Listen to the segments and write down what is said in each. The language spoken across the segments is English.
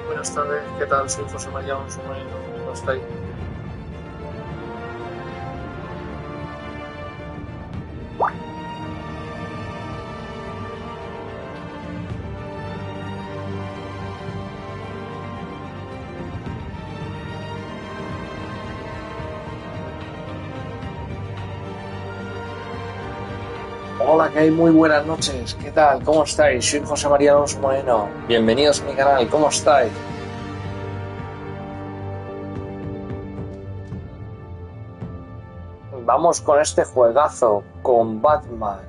Buenas tardes, ¿qué tal? Soy José María Alonso Moreno, ¿cómo estáis? Hola, ¿qué hay? Muy buenas noches, ¿qué tal? ¿Cómo estáis? Soy José María Alonso Moreno, bienvenidos a mi canal, ¿cómo estáis? Vamos con este juegazo, con Batman,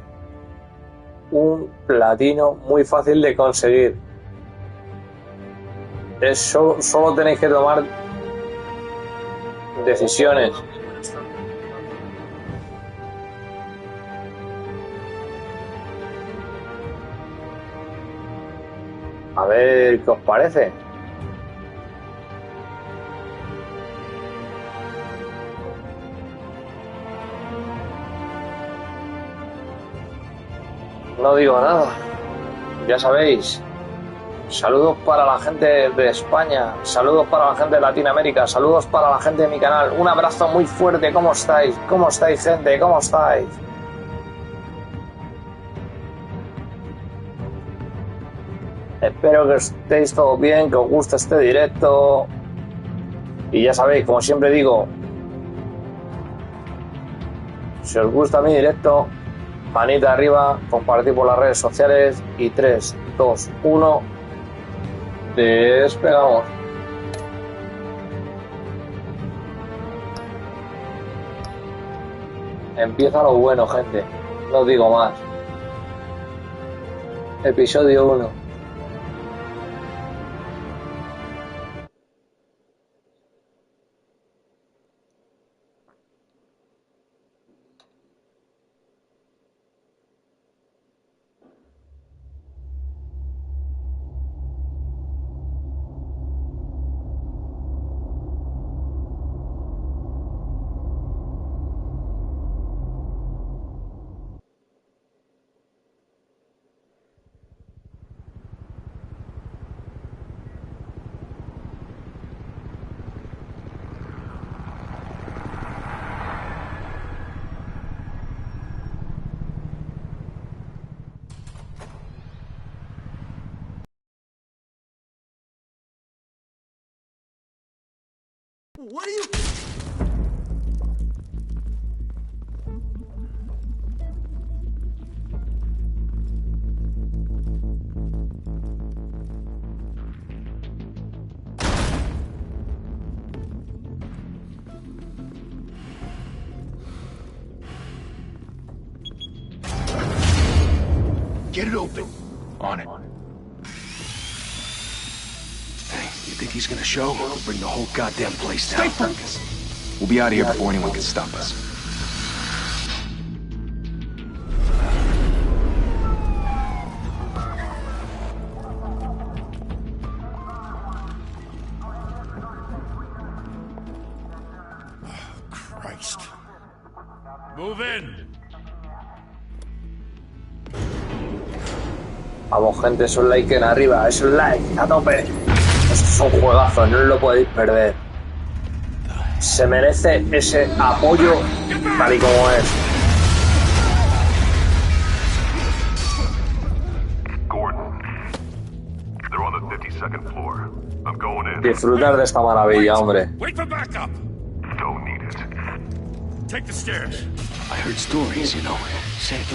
un platino muy fácil de conseguir. Solo tenéis que tomar decisiones. A ver qué os parece. No digo nada, ya sabéis. Saludos para la gente de España, saludos para la gente de Latinoamérica, saludos para la gente de mi canal. Un abrazo muy fuerte, ¿cómo estáis? ¿Cómo estáis, gente? ¿Cómo estáis? Espero que estéis todos bien, que os guste este directo. Y ya sabéis, como siempre digo, si os gusta mi directo, manita arriba, compartir por las redes sociales y 3, 2, 1, despegamos. Empieza lo bueno, gente, no os digo más. Episodio 1. What are you... Get it open. On it. Hey, you think he's gonna show? We'll bring the whole goddamn place down. Stay focused. We'll be out of here before anyone can stop us. Oh, Christ. Move in. Vamos, gente, es un like en arriba, es un like a tope. Esto es un juegazo, no lo podéis perder. Se merece ese apoyo tal y como es. Disfrutar de esta maravilla, hombre.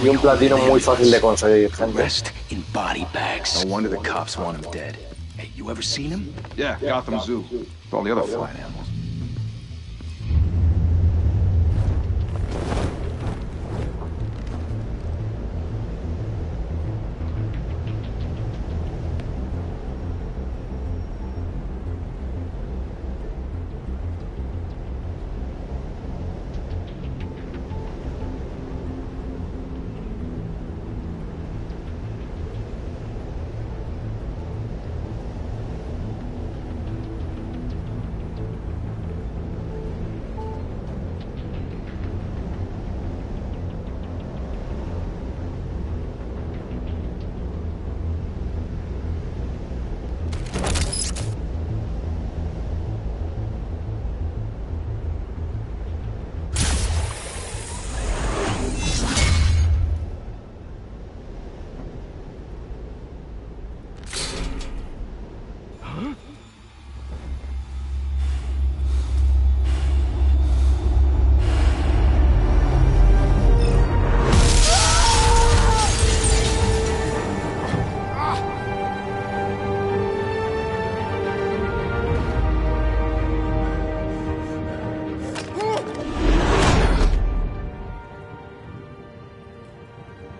Y un platino muy fácil de conseguir, gente. No wonder the cops want him dead. Hey, you ever seen him? Yeah, Gotham Zoo. With all the other flying animals.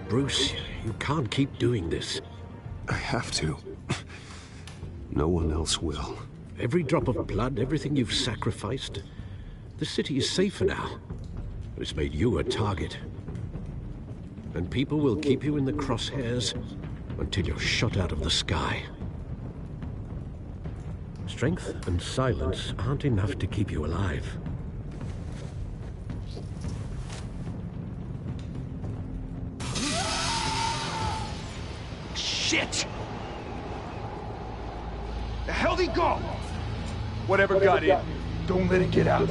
Bruce, you can't keep doing this. I have to. No one else will. Every drop of blood, everything you've sacrificed. The city is safer now. But it's made you a target. And people will keep you in the crosshairs until you're shot out of the sky. Strength and silence aren't enough to keep you alive. Shit! The hell'd he go? Whatever got in, don't let it get out.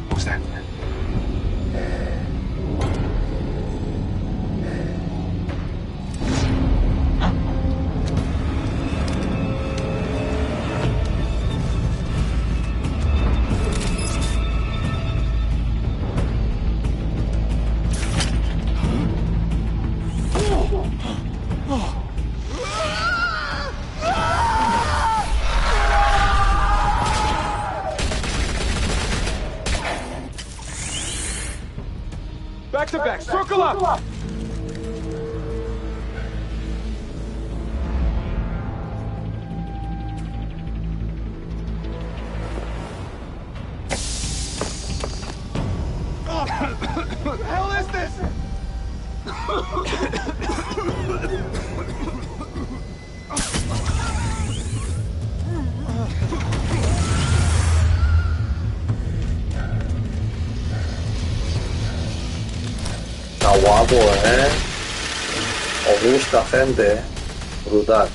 What was that? Back to back, circle up! What the hell is this? Está guapo, Os gusta, gente. Brutal.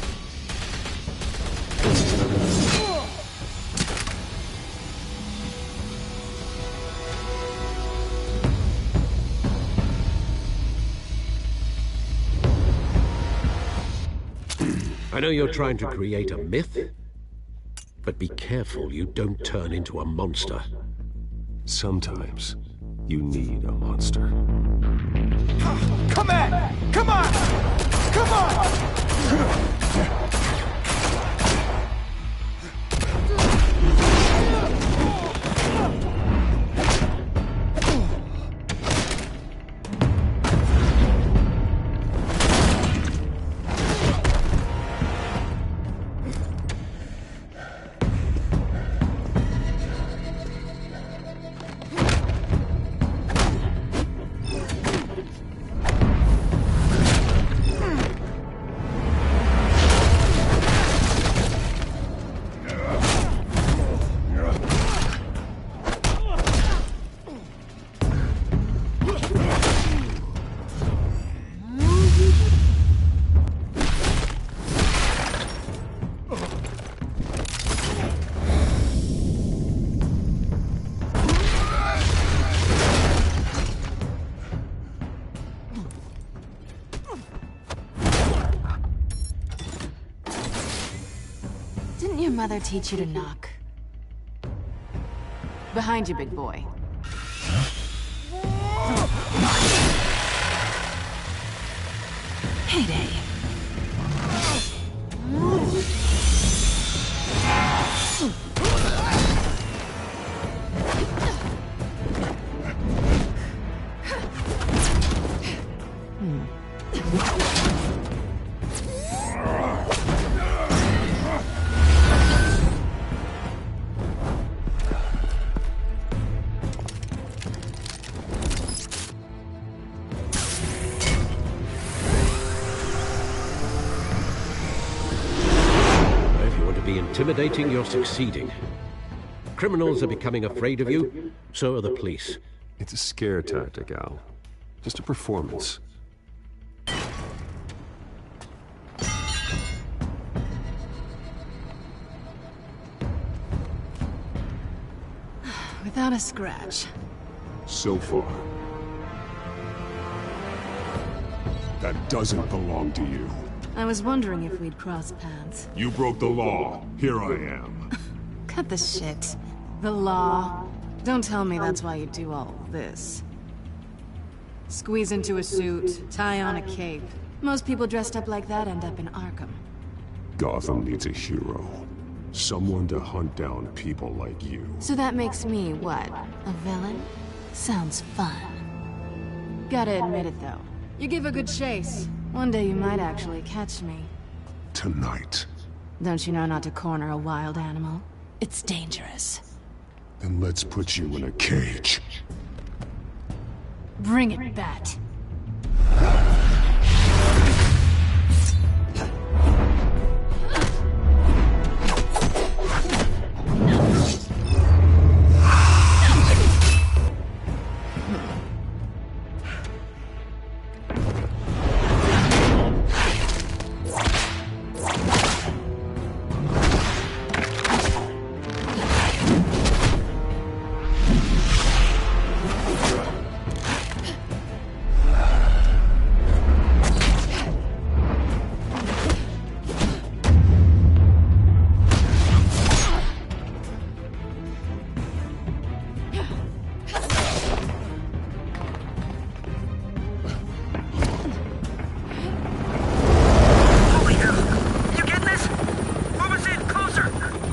I know you're trying to create a myth, but be careful you don't turn into a monster. Sometimes you need a monster. Come at! Come on! Come on! Didn't your mother teach you to knock? Behind you, big boy. Heyday. Intimidating, you're succeeding. Criminals are becoming afraid of you, so are the police. It's a scare tactic, Al. Just a performance. Without a scratch. So far. That doesn't belong to you. I was wondering if we'd cross paths. You broke the law. Here I am. Cut the shit. The law. Don't tell me that's why you do all this. Squeeze into a suit, tie on a cape. Most people dressed up like that end up in Arkham. Gotham needs a hero. Someone to hunt down people like you. So that makes me, what, a villain? Sounds fun. Gotta admit it, though. You give a good chase. One day you might actually catch me. Tonight. Don't you know not to corner a wild animal? It's dangerous. Then let's put you in a cage. Bring it, Bat.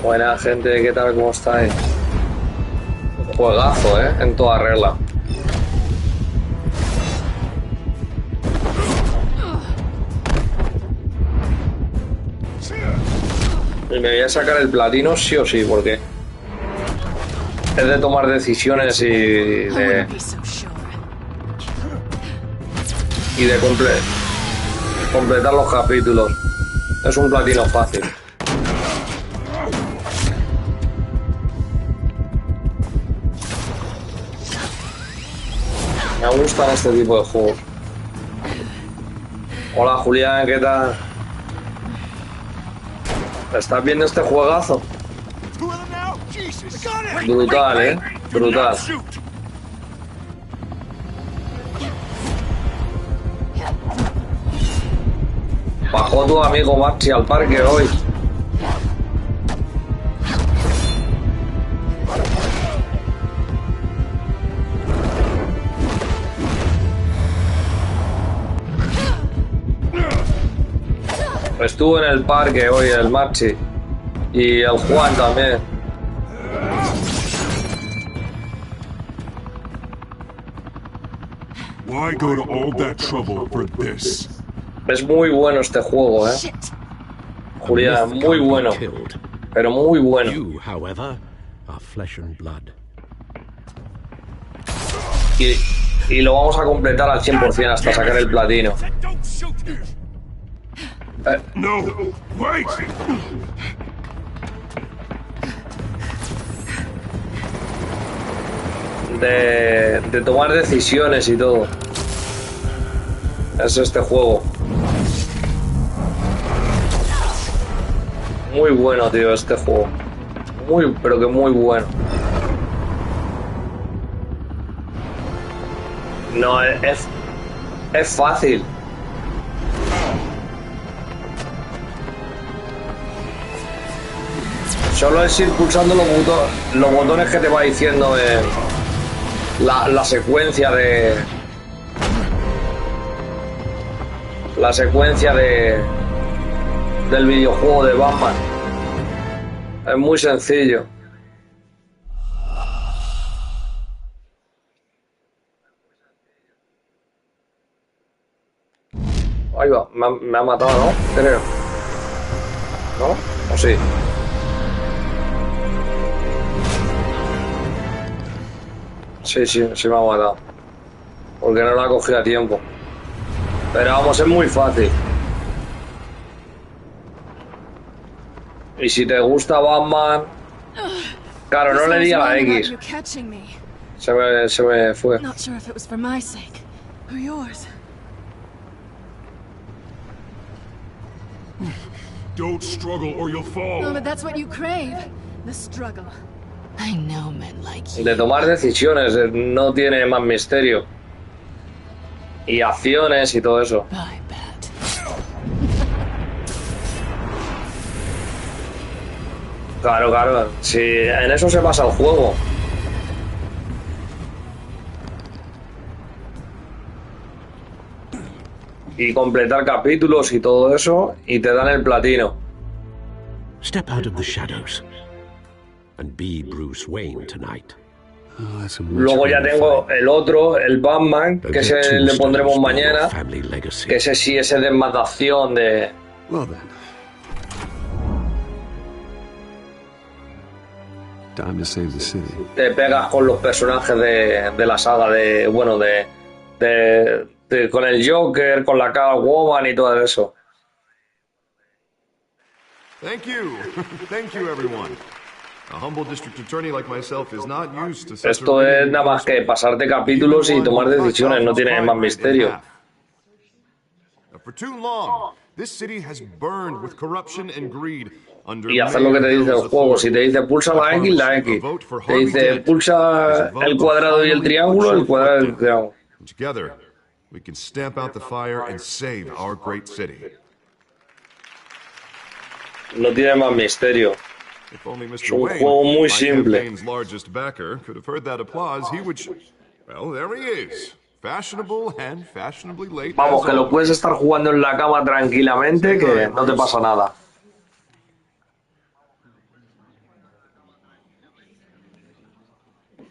Buena gente, ¿qué tal? ¿Cómo estáis? Juegazo, en toda regla. Y me voy a sacar el platino sí o sí, porque es de tomar decisiones y de completar los capítulos. Es un platino fácil. Me gustan este tipo de juegos. Hola Julián, ¿qué tal? ¿Estás viendo este juegazo? Brutal, brutal. Bajó tu amigo Maxi al parque hoy. Estuvo en el parque hoy el Maxi y el Juan también. Why go to all that trouble for this? Es muy bueno este juego, Julián, muy bueno. Pero muy bueno. You, however, are flesh and blood. Y lo vamos a completar al 100% hasta sacar el platino. No, wait. De tomar decisiones y todo. Es este juego. Muy bueno, tío, este juego. Muy, pero que muy bueno. No, es fácil. Solo es ir pulsando los botones que te va diciendo la secuencia de... La secuencia del videojuego de Batman. Es muy sencillo. Ahí va, me ha matado, ¿no? Creo. ¿No? ¿O sí? Sí me ha matado. Porque no la cogí a tiempo. Pero vamos, es muy fácil. Y si te gusta Batman... Claro, no le di a la X. Se me fue. Don't struggle or you'll fall. No, but that's what you crave. The struggle. I know men like you. De tomar decisiones, no tiene más misterio. Y acciones y todo eso. Bye, Bat. Claro. Sí, en eso se basa el juego. y completar capítulos y todo eso, y te dan el platino. Step out of the shadows and be Bruce Wayne tonight. Luego ya tengo el otro, el Batman, que ese le pondremos mañana, que ese sí es de más de acción, de... Te pegas con los personajes de la saga de... Bueno, con el Joker, con la Catwoman y todo eso. Thank you. Thank you, everyone. A humble district attorney like myself is not used to such Esto es nada más que pasarte capítulos y tomar decisiones, no tiene más misterio. For too long, this city has burned with corruption and greed. Y hacer lo que te dice el juego. Si te dice pulsa la X. Te dice pulsa el cuadrado y el triángulo, el cuadrado y el triángulo. Together, we can stamp out the fire and save our great city. No tiene más misterio. If only Mr. Es un Wayne, juego muy my simple. campaign's largest backer, could have heard that applause, he would... Well, there he is. Fashionable and fashionably late. Vamos, que lo puedes estar jugando en la cama tranquilamente, que no te pasa nada.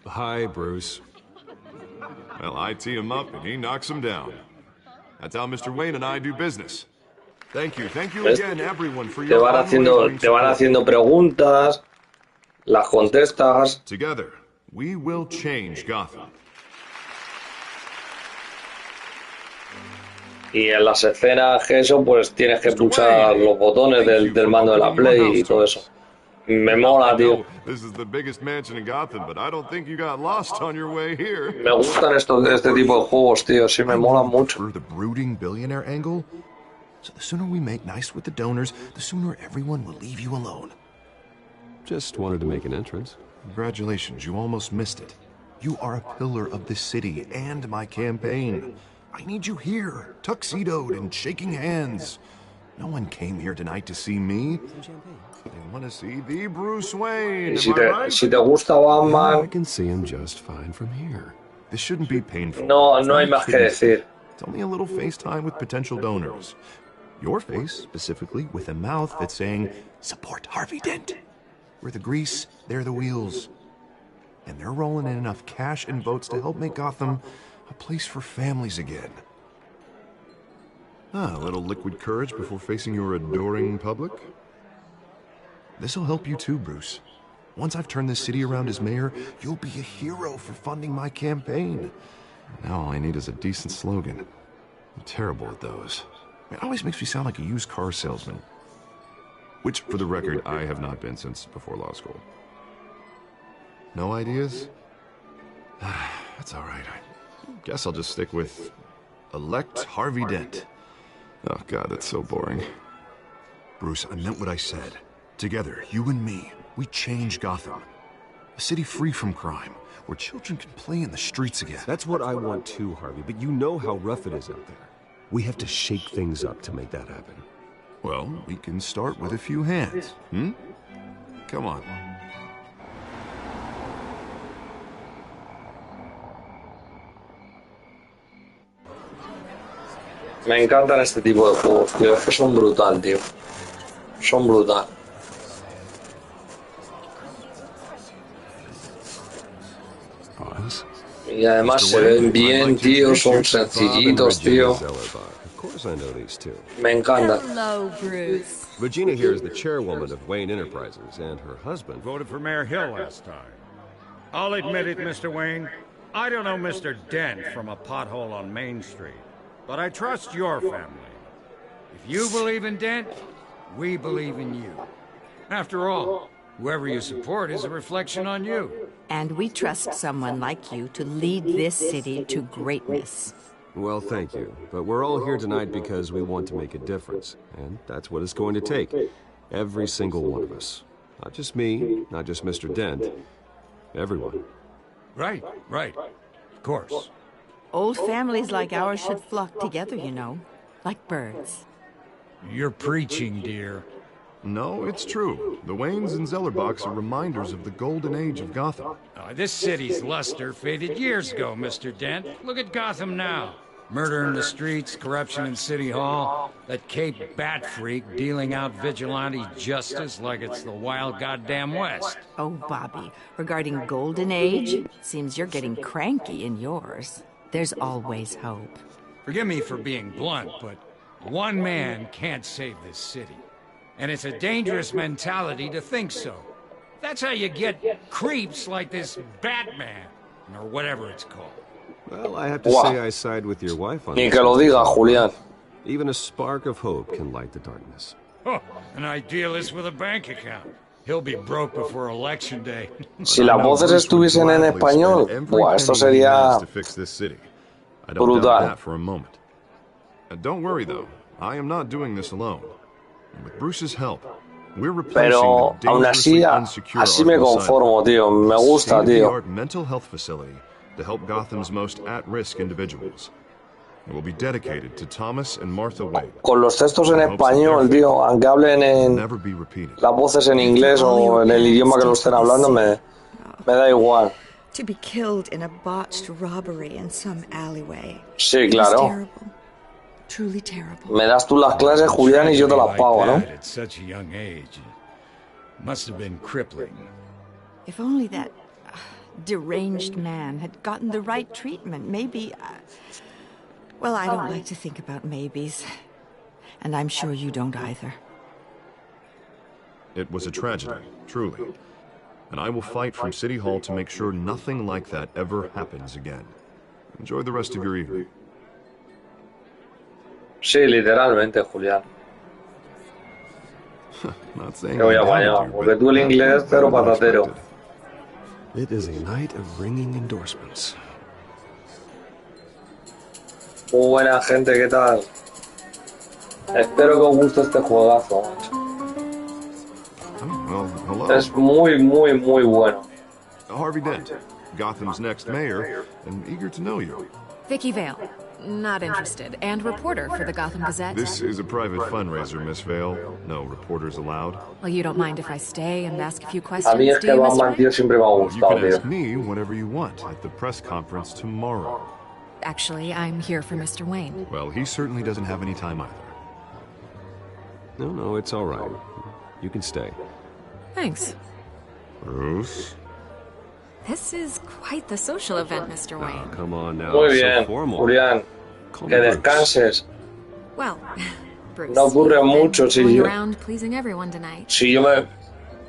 Hi, Bruce. Well, I tee him up and he knocks him down. That's how Mr. Wayne and I do business. Thank you again, everyone, for your te van haciendo preguntas, las contestas. Together, we will change Gotham. Y en las escenas que eso, pues tienes que pulsar los botones del mando de la Play y todo eso. Me mola, tío. This is the biggest mansion in Gotham, but I don't think you got lost on your way here. Me gustan este tipo de juegos, tío. Sí, me molan mucho. The brooding billionaire angle. So the sooner we make nice with the donors, the sooner everyone will leave you alone. Just wanted to make an entrance. Congratulations, you almost missed it. You are a pillar of this city and my campaign. I need you here, tuxedoed and shaking hands. No one came here tonight to see me. They want to see the Bruce Wayne. Si te gusta Batman, I can see him just fine from here. This shouldn't be painful. No hay más que decir. It's only a little FaceTime with potential donors. Your face, specifically, with a mouth that's saying, support Harvey Dent. We're the grease, they're the wheels. And they're rolling in enough cash and votes to help make Gotham a place for families again. A little liquid courage before facing your adoring public. This'll help you too, Bruce. Once I've turned this city around as mayor, you'll be a hero for funding my campaign. Now all I need is a decent slogan. I'm terrible at those. It always makes me sound like a used car salesman. Which, for the record, I have not been since before law school. No ideas? That's all right. I guess I'll just stick with elect Harvey Dent. Oh, God, that's so boring. Bruce, I meant what I said. Together, you and me, we change Gotham. A city free from crime, where children can play in the streets again. That's what I want too, Harvey, but you know how rough it is out there. We have to shake things up to make that happen. Well, we can start with a few hands, Come on. Me encantan este tipo de juegos, tío. Es que son brutal, tío. Son brutal. Y además se ven bien, tío. Son sencillitos, tío. Me encanta. Hello, Bruce. Regina here is the chairwoman of Wayne Enterprises, and her husband voted for Mayor Hill last time. I'll admit it, Mr. Wayne. I don't know Mr. Dent from a pothole on Main Street, but I trust your family. If you believe in Dent, we believe in you. After all, whoever you support is a reflection on you. And we trust someone like you to lead this city to greatness. Well, thank you. But we're all here tonight because we want to make a difference. And that's what it's going to take. Every single one of us. Not just me, not just Mr. Dent. Everyone. Right. Of course. Old families like ours should flock together, you know. Like birds. You're preaching, dear. No, it's true. The Waynes and Zellerbachs are reminders of the golden age of Gotham. This city's luster faded years ago, Mr. Dent. Look at Gotham now. Murder in the streets, corruption in City Hall, that Cape Bat freak dealing out vigilante justice like it's the wild goddamn West. Oh, Bobby, regarding Golden Age, seems you're getting cranky in yours. There's always hope. Forgive me for being blunt, but one man can't save this city. And it's a dangerous mentality to think so. That's how you get creeps like this Batman, or whatever it's called. Well, I have to say I side with your wife on Ni this. que lo diga, Julián. Even a spark of hope can light the darkness. Oh, an idealist with a bank account. He'll be broke before election day. Si las voces estuviesen en español, buah, esto sería brutal. For a moment. Don't worry though, I am not doing this alone. With Bruce's help, we're replacing Pero the aún así, así me conformo, tío. Me gusta, tío. mental health facility to help Gotham's most at-risk individuals. It will be dedicated to Thomas and Martha Wayne. Con los textos en español, tío, aunque hablen en las voces en inglés o en el idioma que lo estén hablando, me da igual. To be killed in a botched robbery in some alleyway. Sí, claro. Truly terrible. Me das tú las clases, Julián, y yo te las pago, ¿no? At such a young age, must have been crippling. If only that deranged man had gotten the right treatment, maybe... well, I don't like to think about maybes. And I'm sure you don't either. It was a tragedy, truly. And I will fight from City Hall to make sure nothing like that ever happens again. Enjoy the rest of your evening. Sí, literalmente, Julián. Te voy a apañar, porque tú el inglés, pero patatero. It is a night of ringing endorsements. Muy buena gente, ¿qué tal? Espero que os guste este juegazo, macho. Well, hello. Es muy, muy, muy bueno. Harvey Dent, Gotham's next mayor, and eager to know you. Vicky Vale. Not interested. And reporter for the Gotham Gazette. This is a private fundraiser, Miss Vale. No reporters allowed. Well, you don't mind if I stay and ask a few A questions, mí es do que you, Batman, Mr. tío, siempre me ha You gustado, can tío. ask me whatever you want at the press conference tomorrow. Actually, I'm here for Mr. Wayne. Well, he certainly doesn't have any time either. No, it's all right. You can stay. Thanks. Bruce? This is quite the social event, Mr. Oh, Wayne. come on now. Muy So bien, formal. Julián. Call Que me Bruce. descanses. Well, Bruce, No ocurre you've been mucho si going yo... around pleasing everyone tonight. Si yo me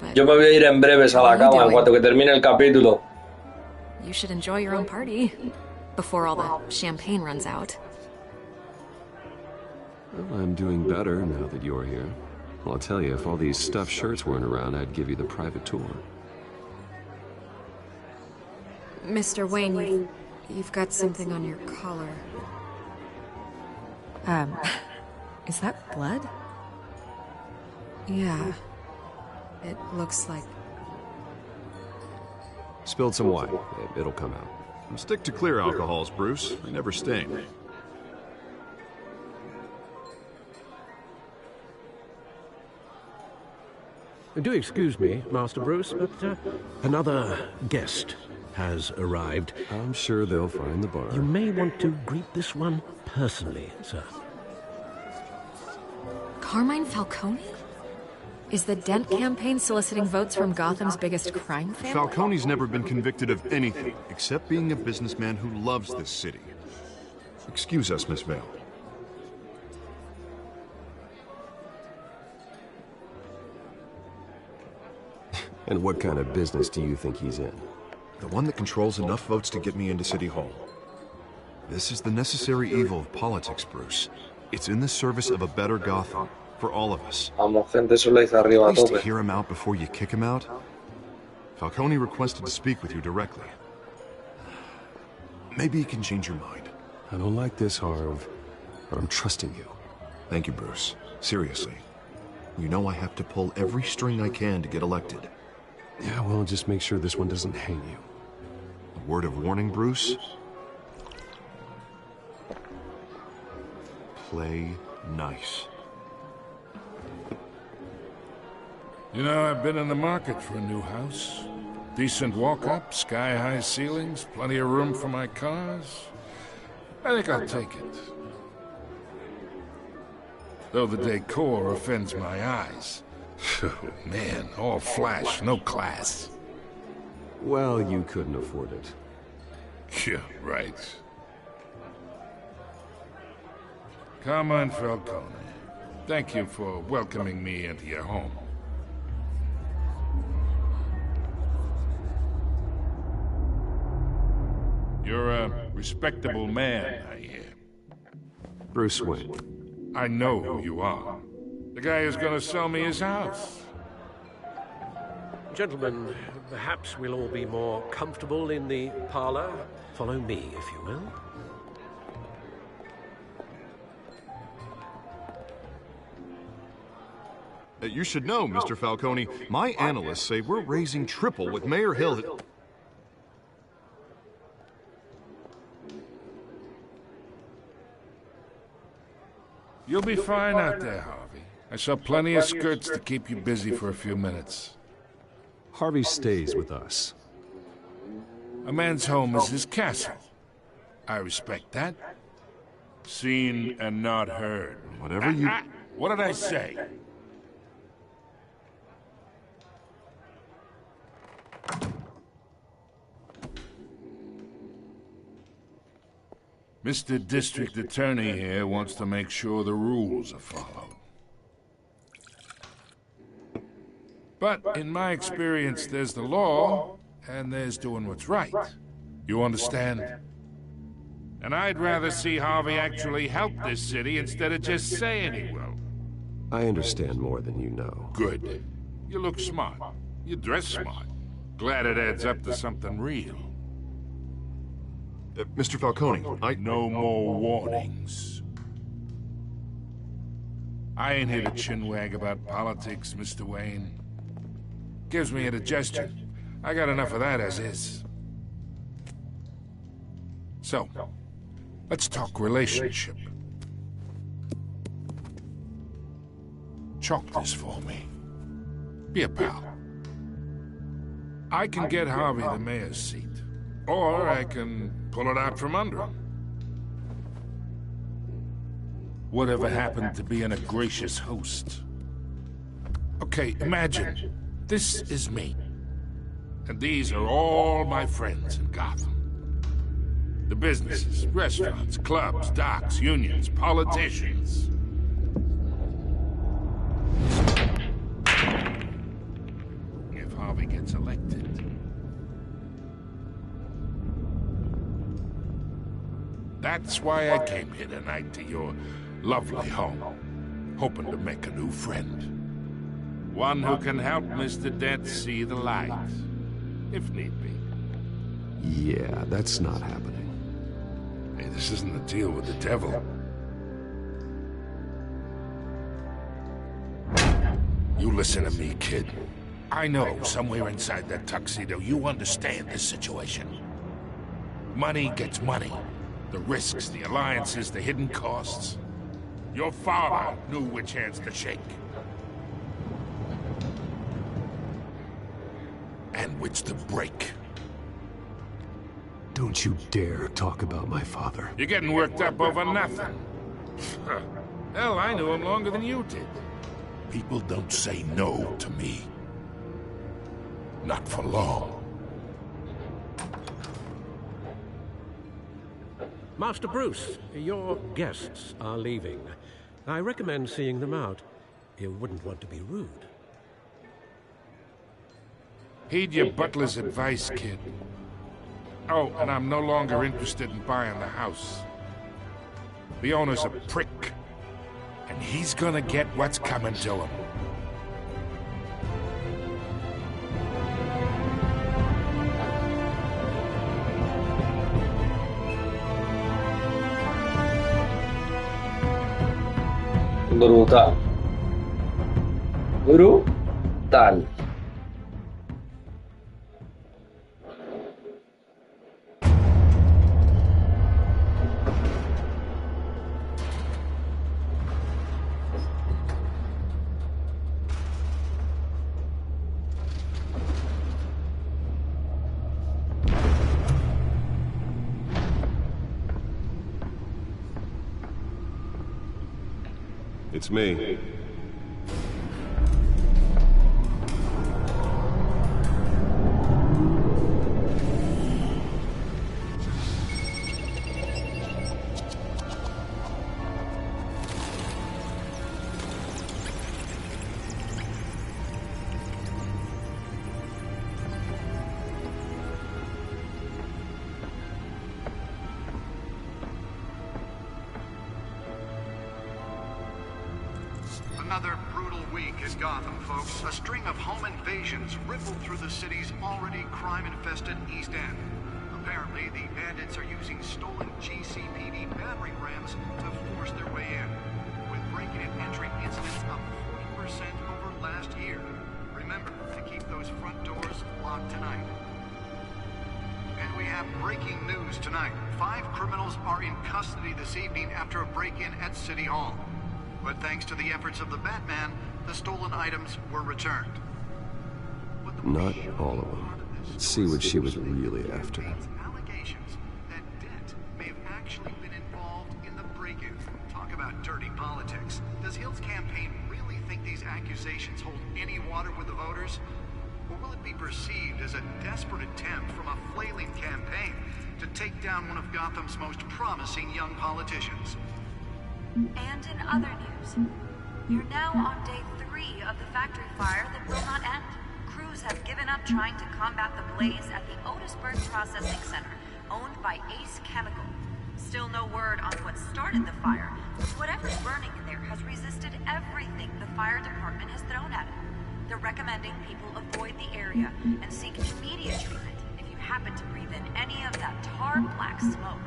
But voy a ir en breves a la cama en cuanto que termine el capítulo. you should enjoy your own party before all the champagne runs out. Well, I'm doing better now that you're here. Well, I'll tell you, if all these stuffed shirts weren't around, I'd give you the private tour. Mr. Wayne, you've got something on your collar. Is that blood? Yeah. It looks like... Spilled some wine. It'll come out. Stick to clear alcohols, Bruce. They never stain. Do excuse me, Master Bruce, but another guest has arrived. I'm sure they'll find the bar. You may want to greet this one personally, sir. Carmine Falcone? Is the Dent campaign soliciting votes from Gotham's biggest crime family? Falcone's never been convicted of anything except being a businessman who loves this city. Excuse us, Miss Vale. And what kind of business do you think he's in? The one that controls enough votes to get me into City Hall. This is the necessary evil of politics, Bruce. It's in the service of a better Gotham, for all of us. Vamos, gente, eso le hice arriba a Please to tope. hear him out before you kick him out. Falcone requested to speak with you directly. Maybe he can change your mind. I don't like this, Harv, but I'm trusting you. Thank you, Bruce. Seriously. You know I have to pull every string I can to get elected. Yeah, well, just make sure this one doesn't hang you. A word of warning, Bruce? Play nice. You know, I've been in the market for a new house. Decent walk-up, sky-high ceilings, plenty of room for my cars. I think I'll take it. Though the decor offends my eyes. Oh, man, all flash, no class. Well, you couldn't afford it. Yeah, right. Carmine Falcone, thank you for welcoming me into your home. You're a respectable man, I hear. Bruce Wayne. I know who you are. The guy who's gonna sell me his house. Gentlemen, perhaps we'll all be more comfortable in the parlor. Follow me, if you will. You should know, Mr. Falcone, my analysts say we're raising triple with Mayor Hill. You'll be fine out there, Harvey. I saw plenty of skirts to keep you busy for a few minutes. Harvey stays with us. A man's home is his castle. I respect that. Seen and not heard. Whatever you... What did I say? Mr. District Attorney here wants to make sure the rules are followed. But in my experience, there's the law, and there's doing what's right. You understand? And I'd rather see Harvey actually help this city instead of just saying he will. I understand more than you know. Good. You look smart. You dress smart. Glad it adds up to something real. Mr. Falcone, No more warnings. I ain't here to chinwag about politics, Mr. Wayne. Gives me indigestion. I got enough of that as is. So, let's talk relationship. Chalk this for me. Be a pal. I can get Harvey the mayor's seat. Or I can pull it out from under him. Whatever happened to being a gracious host? Okay, imagine, this is me. And these are all my friends in Gotham. The businesses, restaurants, clubs, docks, unions, politicians. If Harvey gets elected... That's why I came here tonight to your lovely home, hoping to make a new friend. One who can help Mr. Dent see the light, if need be. Yeah, that's not happening. Hey, this isn't a deal with the devil. You listen to me, kid. I know somewhere inside that tuxedo you understand this situation. Money gets money. The risks, the alliances, the hidden costs. Your father knew which hands to shake. And which to break. Don't you dare talk about my father. You're getting worked up over nothing. Hell, I knew him longer than you did. People don't say no to me. Not for long. Master Bruce, your guests are leaving. I recommend seeing them out. You wouldn't want to be rude. Heed your butler's advice, kid. Oh, and I'm no longer interested in buying the house. The owner's a prick. And he's gonna get what's coming to him. Brutal. Brutal. It's me. Another brutal week in Gotham, folks. A string of home invasions rippled through the city's already crime-infested East End. Apparently, the bandits are using stolen GCPD battering rams to force their way in, with breaking and entry incidents up 40% over last year. Remember to keep those front doors locked tonight. And we have breaking news tonight. 5 criminals are in custody this evening after a break-in at City Hall. But thanks to the efforts of the Batman, the stolen items were returned. Not all of them. Let's see what she was really after. Allegations that Dent may have actually been involved in the break-in. Talk about dirty politics. Does Hill's campaign really think these accusations hold any water with the voters? Or will it be perceived as a desperate attempt from a flailing campaign to take down one of Gotham's most promising young politicians? And in other news, you're now on day 3 of the factory fire that will not end. Crews have given up trying to combat the blaze at the Otisburg Processing Center, owned by Ace Chemical. Still no word on what started the fire, but whatever's burning in there has resisted everything the fire department has thrown at it. They're recommending people avoid the area and seek immediate treatment if you happen to breathe in any of that tar black smoke.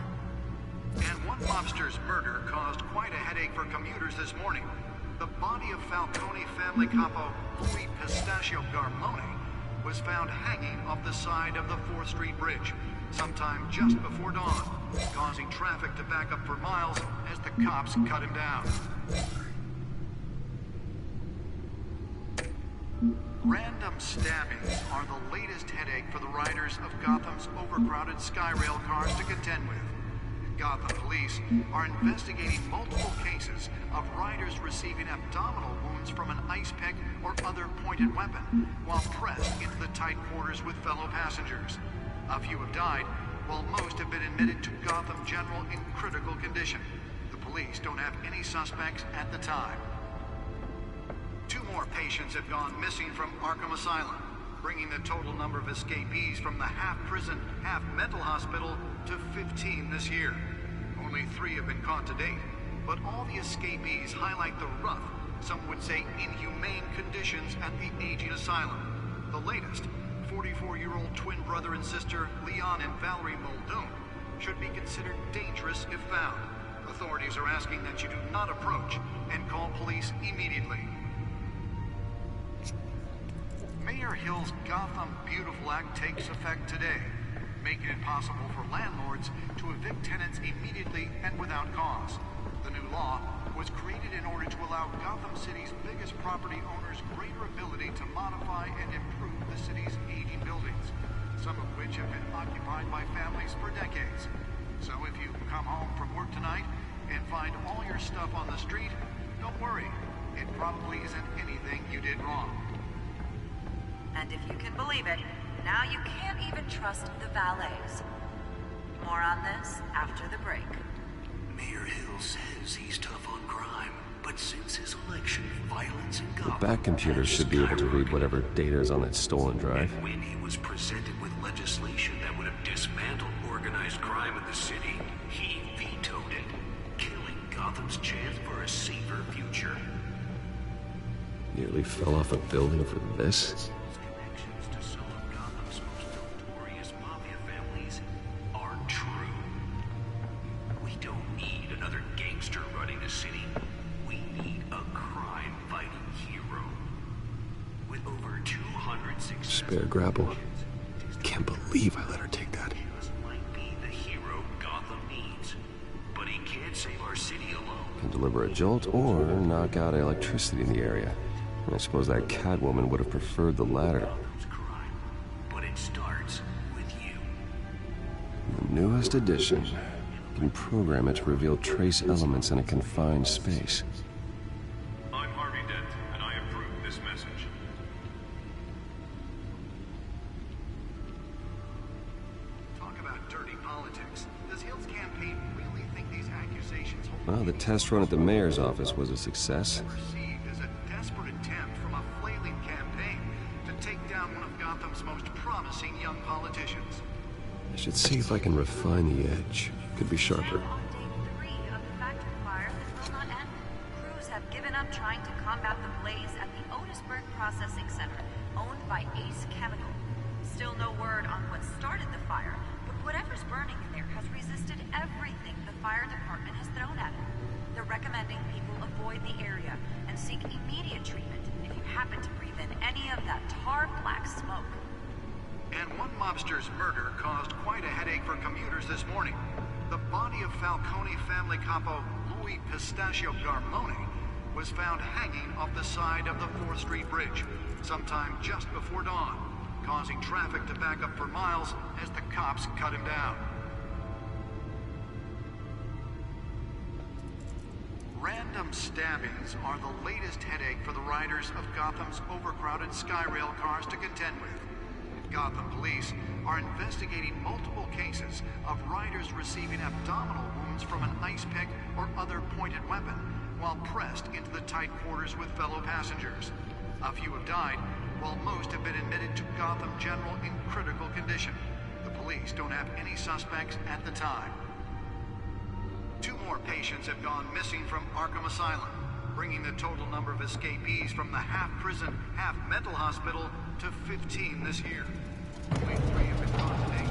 And one mobster's murder caused quite a headache for commuters this morning. The body of Falcone family capo Louis Pistachio Garmone was found hanging off the side of the 4th Street Bridge sometime just before dawn, causing traffic to back up for miles as the cops cut him down. Random stabbings are the latest headache for the riders of Gotham's overcrowded Skyrail cars to contend with. Gotham police are investigating multiple cases of riders receiving abdominal wounds from an ice pick or other pointed weapon while pressed into the tight quarters with fellow passengers. A few have died, while most have been admitted to Gotham General in critical condition. The police don't have any suspects at the time. 2 more patients have gone missing from Arkham Asylum, bringing the total number of escapees from the half-prison, half-mental hospital to 15 this year. Only 3 have been caught to date, but all the escapees highlight the rough, some would say inhumane conditions at the aging asylum. The latest, 44-year-old twin brother and sister Leon and Valerie Muldoon, should be considered dangerous if found. Authorities are asking that you do not approach and call police immediately. Mayor Hill's Gotham Beautiful Act takes effect today, making it possible for landlords to evict tenants immediately and without cause. The new law was created in order to allow Gotham City's biggest property owners greater ability to modify and improve the city's aging buildings, some of which have been occupied by families for decades. So if you come home from work tonight and find all your stuff on the street, don't worry. It probably isn't anything you did wrong. And if you can believe it, now you can't even trust the valets. More on this after the break. Mayor Hill says he's tough on crime, but since his election, violence in Gotham... The back computer should be able to read whatever data is on that stolen drive. And when he was presented with legislation that would have dismantled organized crime in the city, he vetoed it, killing Gotham's chance for a safer future. Nearly fell off a building for this? Spare grapple. Can't believe I let her take that. Might be the hero Gotham needs, but he can't save our city alone. Can deliver a jolt or knock out electricity in the area. And I suppose that Catwoman would have preferred the latter. But it starts with you. The newest addition. You can program it to reveal trace elements in a confined space. Well, the test run at the mayor's office was a success. Perceived as a desperate attempt from a flailing campaign to take down one of Gotham's most promising young politicians. I should see if I can refine the edge. Could be sharper. On day 3 of the factory fire that will not end, crews have given up trying to combat the blaze at the Otisburg Processing Center, owned by Ace Chemical. Still no word on what started the fire, but whatever's burning in there has resisted everything the fire department has thrown at it. They're recommending people avoid the area and seek immediate treatment if you happen to breathe in any of that tar black smoke. And one mobster's murder caused quite a headache for commuters this morning. The body of Falcone family capo Louis Pistachio Garmone was found hanging off the side of the 4th Street Bridge sometime just before dawn, causing traffic to back up for miles as the cops cut him down. Random stabbings are the latest headache for the riders of Gotham's overcrowded Skyrail cars to contend with. Gotham police are investigating multiple cases of riders receiving abdominal wounds from an ice pick or other pointed weapon while pressed into the tight quarters with fellow passengers. A few have died, while most have been admitted to Gotham General in critical condition. The police don't have any suspects at the time. 2 more patients have gone missing from Arkham Asylum, bringing the total number of escapees from the half-prison, half-mental hospital to 15 this year. Only 3 have been caught to date,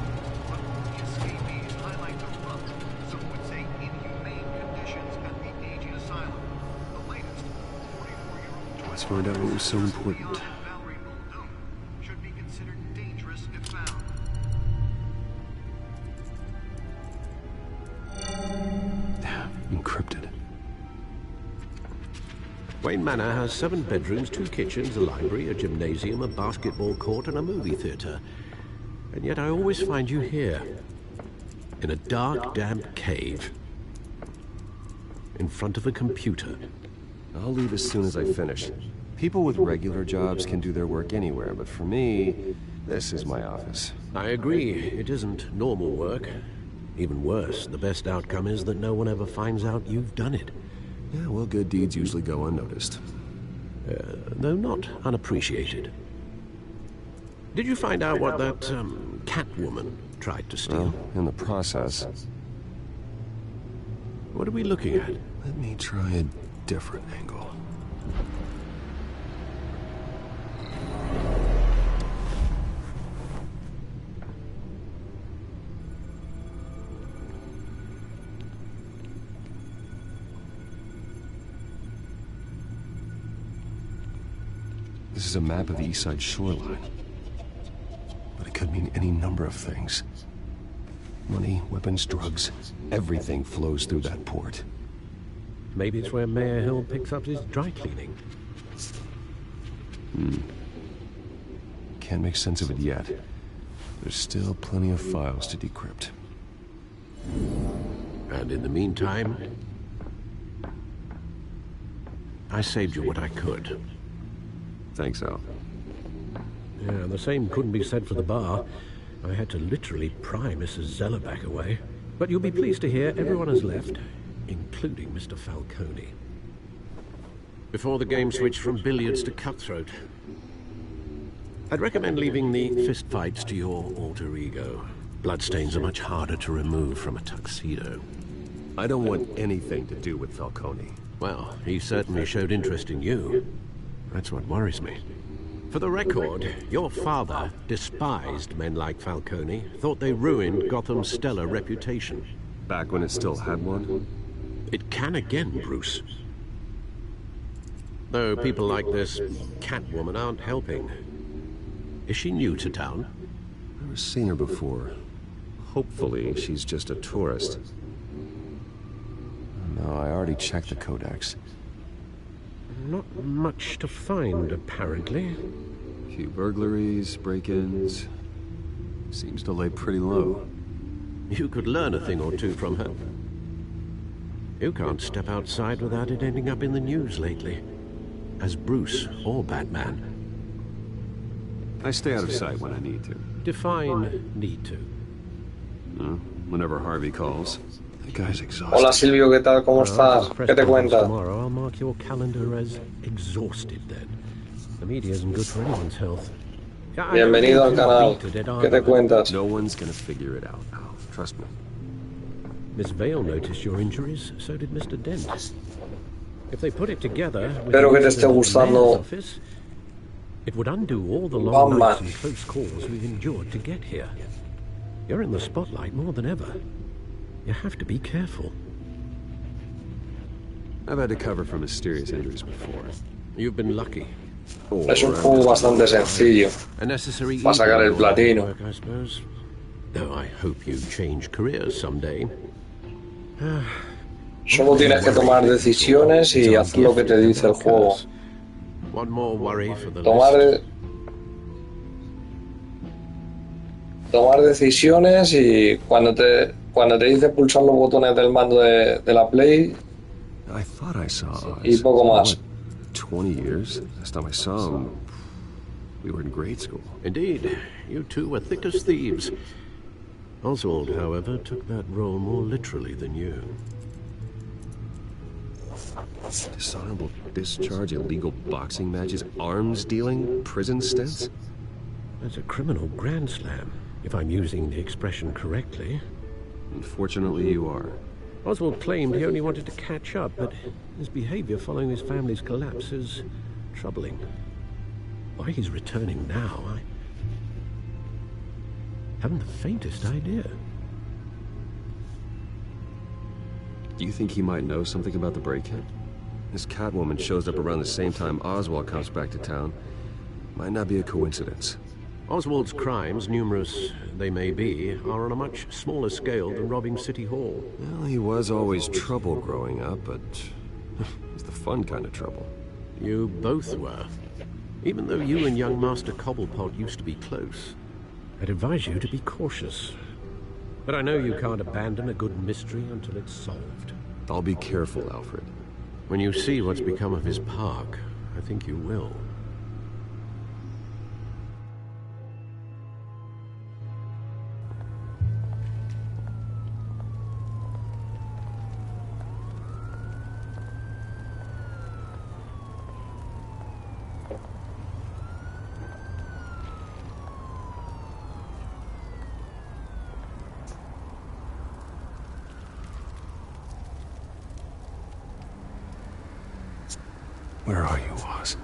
but the escapees highlight the rough, some would say inhumane conditions at the aging asylum. The latest, 44-year-old... Let's find out what was so important. Valerie Muldoon should be considered dangerous if found. Encrypted. Wayne Manor has 7 bedrooms, 2 kitchens, a library, a gymnasium, a basketball court, and a movie theater. And yet I always find you here, in a dark, damp cave, in front of a computer. I'll leave as soon as I finish. People with regular jobs can do their work anywhere, but for me, this is my office. I agree. It isn't normal work. Even worse, the best outcome is that no one ever finds out you've done it. Yeah, well, good deeds usually go unnoticed. Though not unappreciated. Did you find out what that, Catwoman tried to steal? Well, in the process. What are we looking at? Let me try a different angle. This is a map of the East Side shoreline. But it could mean any number of things. Money, weapons, drugs, everything flows through that port. Maybe it's where Mayor Hill picks up his dry cleaning. Can't make sense of it yet. There's still plenty of files to decrypt. And in the meantime, I saved you what I could. Thanks, Al. Yeah, the same couldn't be said for the bar. I had to literally pry Mrs. Zellerback away. But you'll be pleased to hear everyone has left, including Mr. Falcone. Before the game switched from billiards to cutthroat. I'd recommend leaving the fistfights to your alter ego. Bloodstains are much harder to remove from a tuxedo. I don't want anything to do with Falcone. Well, he certainly showed interest in you. That's what worries me. For the record, your father despised men like Falcone, thought they ruined Gotham's stellar reputation. Back when it still had one? It can again, Bruce. Though people like this Catwoman aren't helping. Is she new to town? I've never seen her before. Hopefully, she's just a tourist. No, I already checked the codex. Not much to find, apparently. Few burglaries, break-ins. Seems to lay pretty low. You could learn a thing or two from her. You can't step outside without it ending up in the news lately. As Bruce or Batman. I stay out of sight when I need to. Define need to. Whenever Harvey calls. That guy's exhausted. Hola Silvio, ¿qué tal? ¿Cómo estás? ¿Qué te cuentas? Tomorrow I'll mark your calendar as exhausted then. The media isn't good for anyone's health. Bienvenido al canal. ¿Qué te cuentas? No one's gonna figure it out, Al. Trust me. Miss Vale noticed your injuries, so did Mr. Dent. If they put it together with Espero que te the esté mayor's gustando office, it would undo all the long Batman. nights and close calls we've endured to get here. You're in the spotlight more than ever. You have to be careful. I've had to cover for mysterious injuries before. You've been lucky. Es un juego bastante sencillo para sacar el platino. Work, I suppose. Though I hope you change careers someday. Solo tienes que tomar decisiones y hacer lo que te dice el juego. One more worry for the tomar decisiones y cuando te dice pulsar los botones del mando de la Play I thought I saw y poco más. 20 years? Last time I saw him, we were in grade school. Indeed, you two were thick as thieves. Oswald, however, took that role more literally than you. Dishonorable discharge, illegal boxing matches, arms dealing, prison stints? That's a criminal grand slam, if I'm using the expression correctly. Unfortunately, you are. Oswald claimed he only wanted to catch up, but his behavior following his family's collapse is troubling. Why he's returning now, I haven't the faintest idea. Do you think he might know something about the break-in? This Catwoman shows up around the same time Oswald comes back to town. Might not be a coincidence. Oswald's crimes, numerous they may be, are on a much smaller scale than robbing City Hall. Well, he was always trouble growing up, but it's the fun kind of trouble. You both were. Even though you and young Master Cobblepot used to be close, I'd advise you to be cautious. But I know you can't abandon a good mystery until it's solved. I'll be careful, Alfred. When you see what's become of his park, I think you will. Where are you, Oz?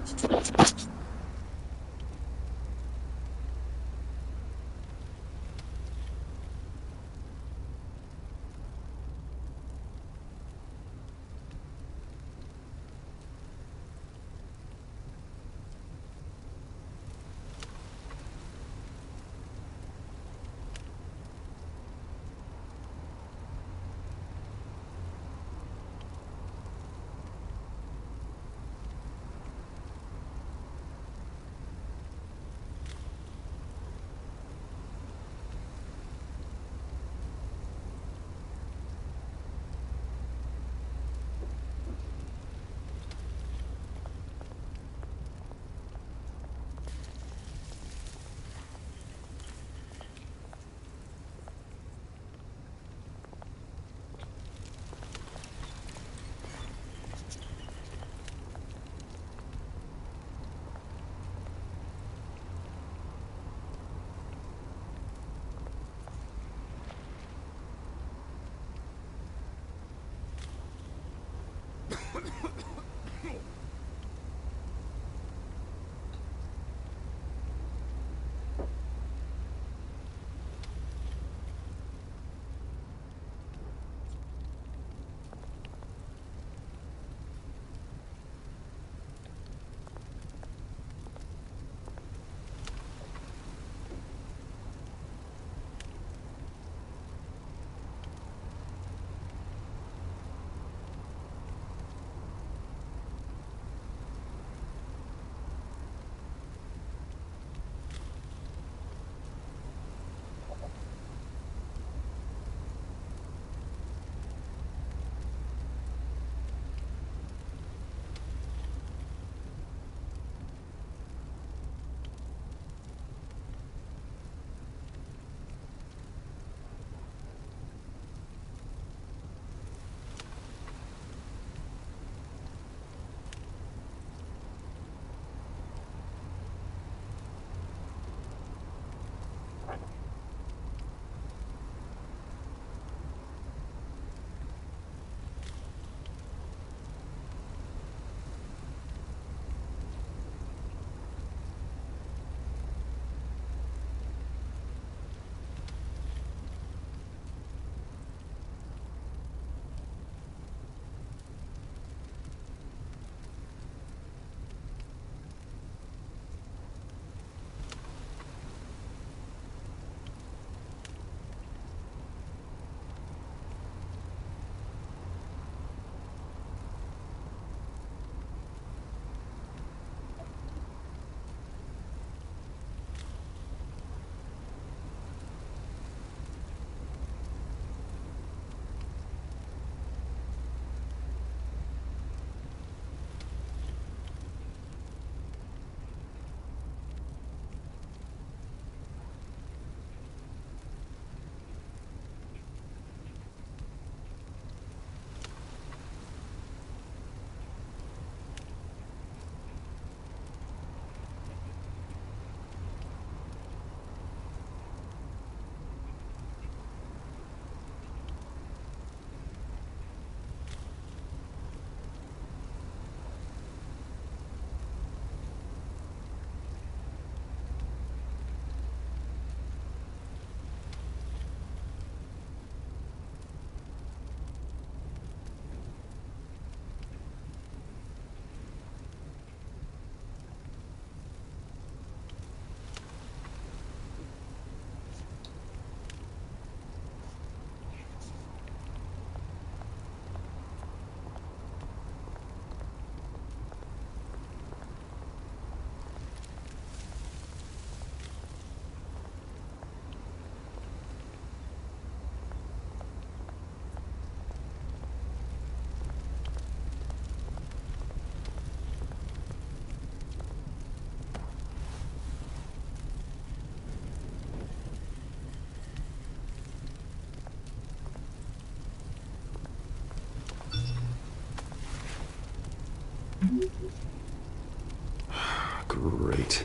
Great.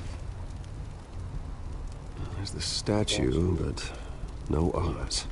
There's the statue, but no Oz.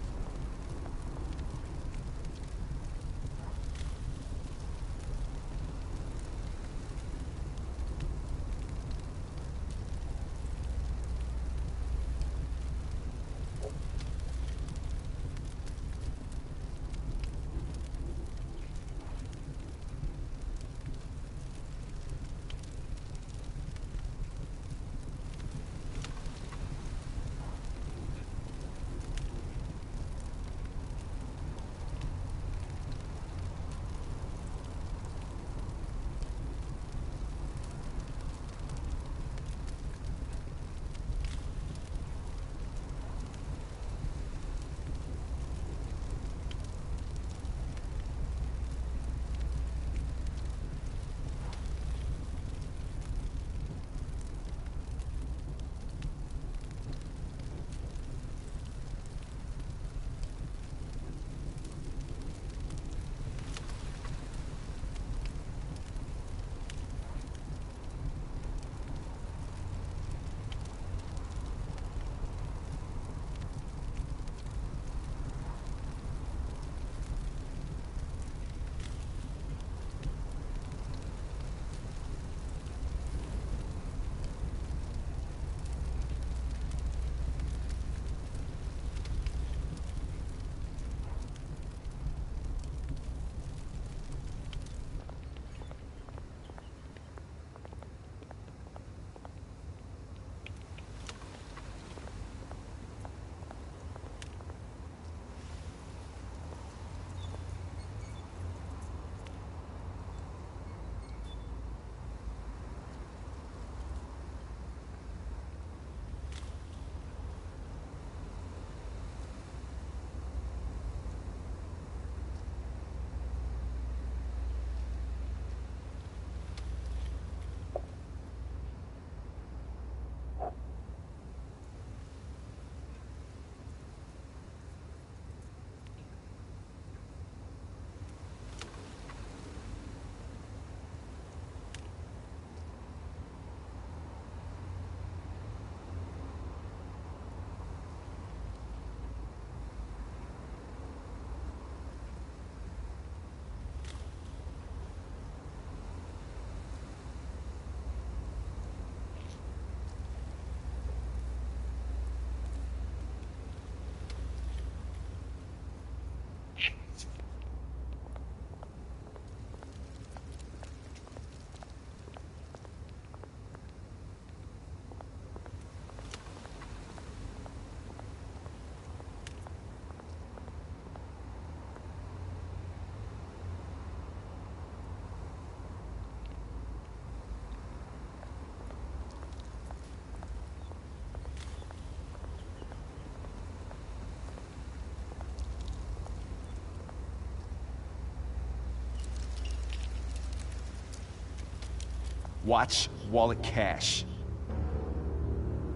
Watch wallet cash.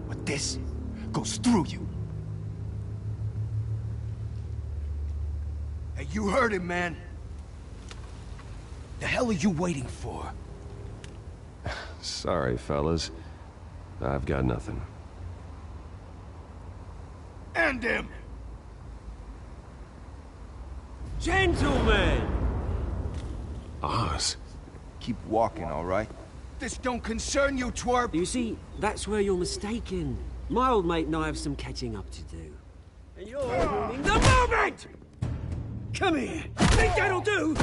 But this goes through you. Hey, you heard him, man. The hell are you waiting for? Sorry, fellas. I've got nothing. End him! Gentlemen! Oz. Keep walking, all right? This don't concern you, twerp! You see, that's where you're mistaken. My old mate and I have some catching up to do. And you're ruining the moment! Come here! Think that'll do?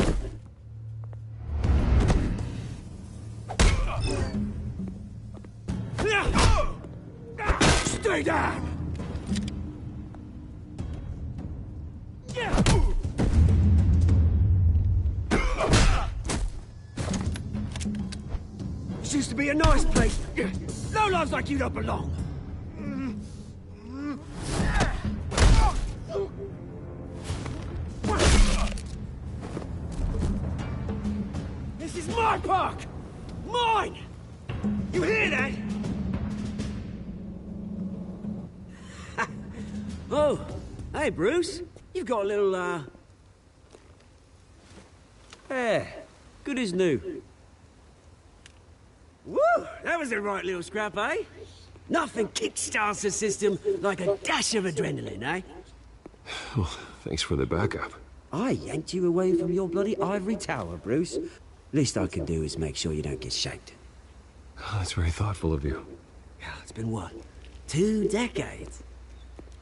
Stay down! This used to be a nice place. No lives like you don't belong. This is my park! Mine! You hear that? Oh, hey, Bruce. You've got a little, hair. Good as new. That was a right little scrap, eh? Nothing kickstarts the system like a dash of adrenaline, eh? Well, thanks for the backup. I yanked you away from your bloody ivory tower, Bruce. Least I can do is make sure you don't get shaped. Oh, that's very thoughtful of you. Yeah, it's been what? 2 decades?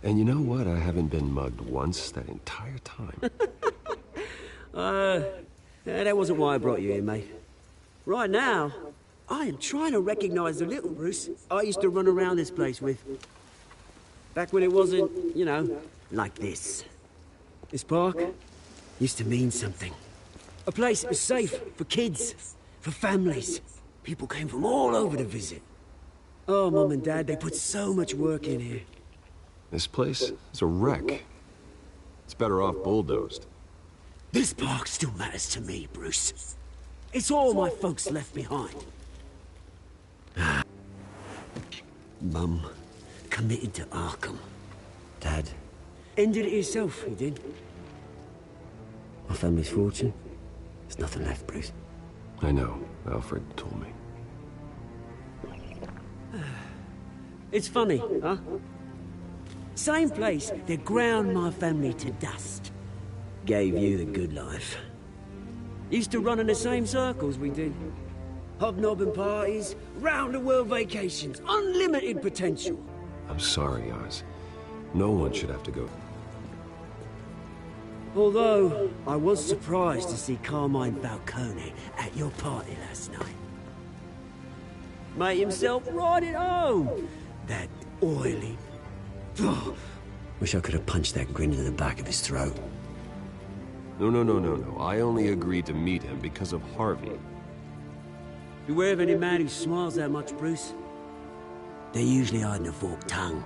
And you know what? I haven't been mugged once that entire time. That wasn't why I brought you here, mate. Right now, I am trying to recognize the little Bruce I used to run around this place with. Back when it wasn't, you know, like this. This park used to mean something. A place that was safe for kids, for families. People came from all over to visit. Oh, Mum and Dad, they put so much work in here. This place is a wreck. It's better off bulldozed. This park still matters to me, Bruce. It's all my folks left behind. Mum committed to Arkham. Dad ended it himself, he did. My family's fortune, there's nothing left, Bruce. I know. Alfred told me. It's funny, huh? Same place that ground my family to dust. Gave you the good life. Used to run in the same circles we did. Hobnobbing parties, round-the-world vacations, unlimited potential. I'm sorry, Oz. No one should have to go. Although, I was surprised to see Carmine Falcone at your party last night. Made himself right at home. That oily... Oh, wish I could have punched that grin into the back of his throat. No. I only agreed to meet him because of Harvey. Beware of any man who smiles that much, Bruce. They're usually hiding a forked tongue.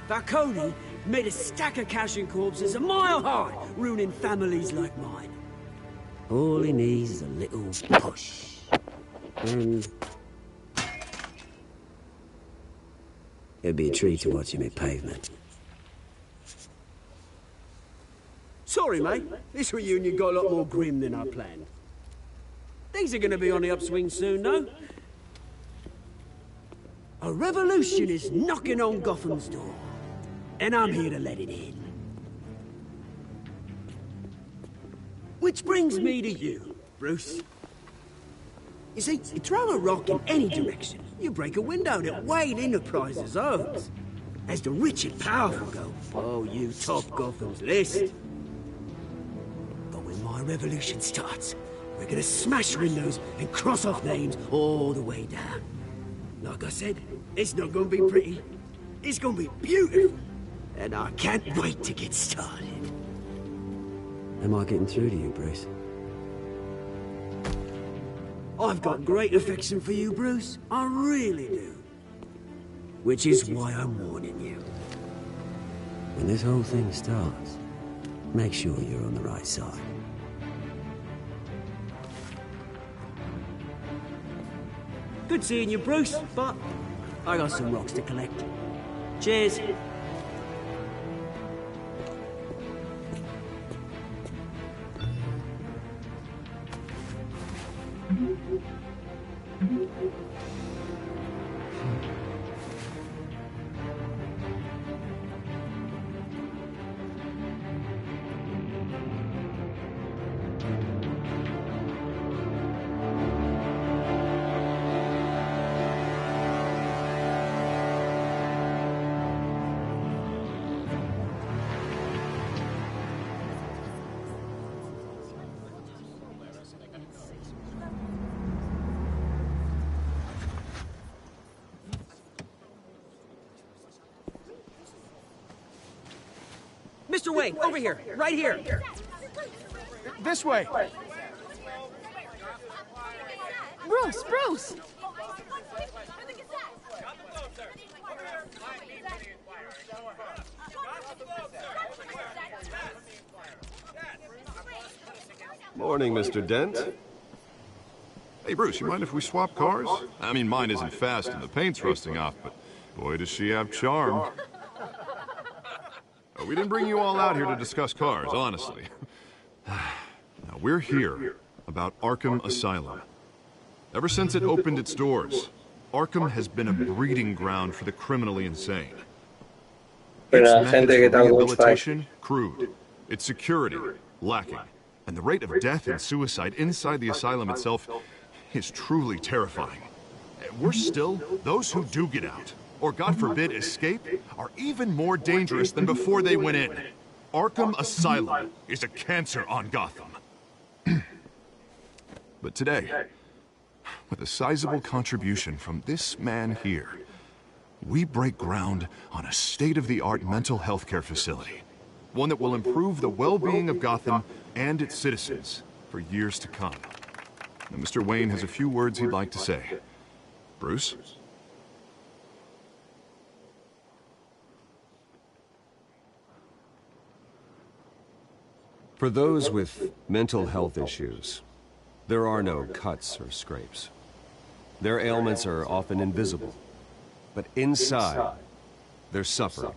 Falcone made a stack of cash and corpses a mile high, ruining families like mine. All he needs is a little push. And... it'd be a treat to watch him hit pavement. Sorry, mate. This reunion got a lot more grim than I planned. Things are gonna be on the upswing soon, though. A revolution is knocking on Gotham's door. And I'm here to let it in. Which brings me to you, Bruce. You see, you throw a rock in any direction, you break a window that Wayne Enterprises owns. As the rich and powerful go, oh, you top Gotham's list. But when my revolution starts, we're gonna smash windows and cross off names all the way down. Like I said, it's not gonna be pretty. It's gonna be beautiful. And I can't wait to get started. Am I getting through to you, Bruce? I've got great affection for you, Bruce. I really do. Which is why I'm warning you. When this whole thing starts, make sure you're on the right side. Good seeing you, Bruce, but I got some rocks to collect. Cheers. Mr. Wayne, over here, right here. This way. Bruce! Morning, Mr. Dent. Hey, Bruce, you mind if we swap cars? I mean, mine isn't fast and the paint's rusting off, but boy, does she have charm. We didn't bring you all out here to discuss cars, honestly. Now, we're here about Arkham Asylum. Ever since it opened its doors, Arkham has been a breeding ground for the criminally insane. Its methods for rehabilitation, crude. Its security, lacking. And the rate of death and suicide inside the asylum itself is truly terrifying. Worse still, those who do get out, or God forbid escape, are even more dangerous than before they went in. Arkham Asylum is a cancer on Gotham. But today, with a sizable contribution from this man here, we break ground on a state-of-the-art mental health care facility. One that will improve the well-being of Gotham and its citizens for years to come. Now, Mr. Wayne has a few words he'd like to say. Bruce? For those with mental health issues, there are no cuts or scrapes. Their ailments are often invisible, but inside, they're suffering.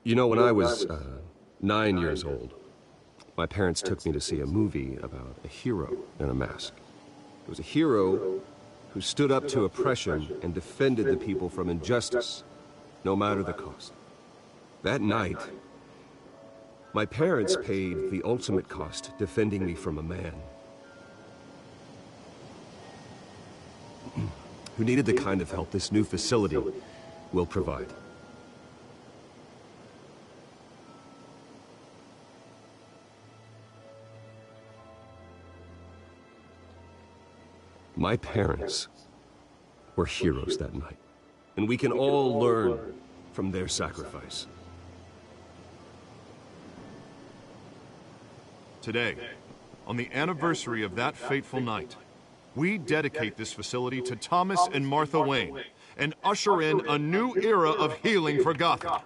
You know, when I was 9 years old, my parents took me to see a movie about a hero in a mask. It was a hero who stood up to oppression and defended the people from injustice, no matter the cost. That night, my parents paid the ultimate cost defending me from a man who needed the kind of help this new facility will provide. My parents were heroes that night, and we can all learn from their sacrifice. Today, on the anniversary of that fateful night, we dedicate this facility to Thomas and Martha Wayne and usher in a new era of healing for Gotham.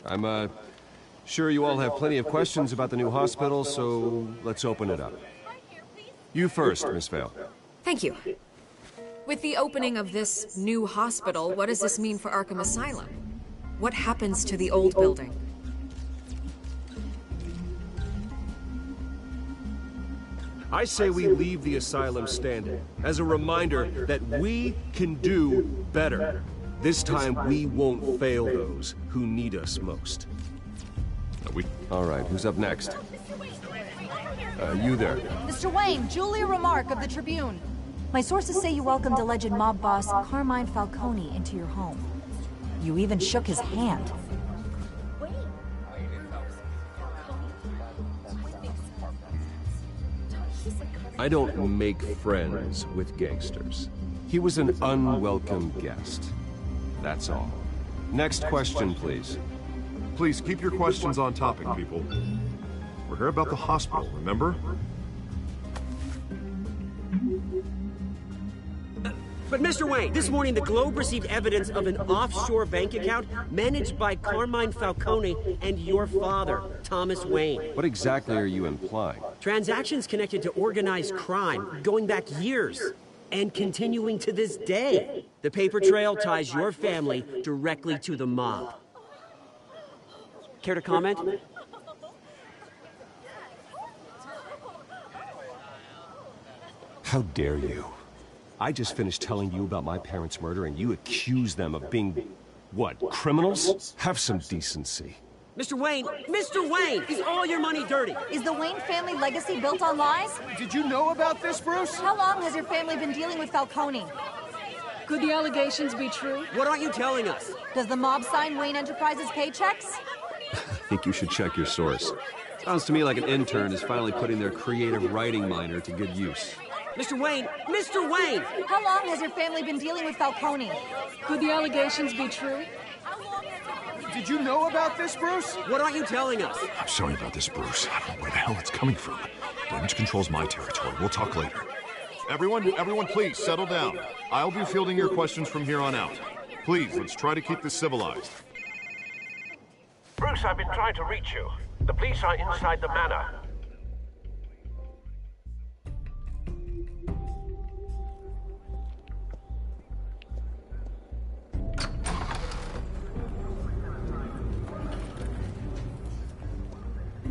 I'm sure you all have plenty of questions about the new hospital, so let's open it up. You first, Miss Vale. Thank you. With the opening of this new hospital, what does this mean for Arkham Asylum? What happens to the old building? I say we leave the asylum standing as a reminder that we can do better. This time we won't fail those who need us most. All right, who's up next? You there. Mr. Wayne, Julia Remark of the Tribune. My sources say you welcomed alleged mob boss Carmine Falcone into your home. You even shook his hand. I don't make friends with gangsters. He was an unwelcome guest. That's all. Next question, please. Please keep your questions on topic, people. We're here about the hospital, remember? But Mr. Wayne, this morning the Globe received evidence of an offshore bank account managed by Carmine Falcone and your father, Thomas Wayne. What exactly are you implying? Transactions connected to organized crime going back years and continuing to this day. The paper trail ties your family directly to the mob. Care to comment? How dare you? I just finished telling you about my parents' murder and you accuse them of being, what, criminals? Have some decency. Mr. Wayne, is all your money dirty? Is the Wayne family legacy built on lies? Did you know about this, Bruce? How long has your family been dealing with Falcone? Could the allegations be true? What aren't you telling us? Does the mob sign Wayne Enterprises paychecks? I think you should check your source. Sounds to me like an intern is finally putting their creative writing minor to good use. Mr. Wayne! How long has your family been dealing with Falcone? Could the allegations be true? Did you know about this, Bruce? What aren't you telling us? I'm sorry about this, Bruce. I don't know where the hell it's coming from. Damage control's my territory. We'll talk later. Everyone, please, settle down. I'll be fielding your questions from here on out. Please, let's try to keep this civilized. Bruce, I've been trying to reach you. The police are inside the manor.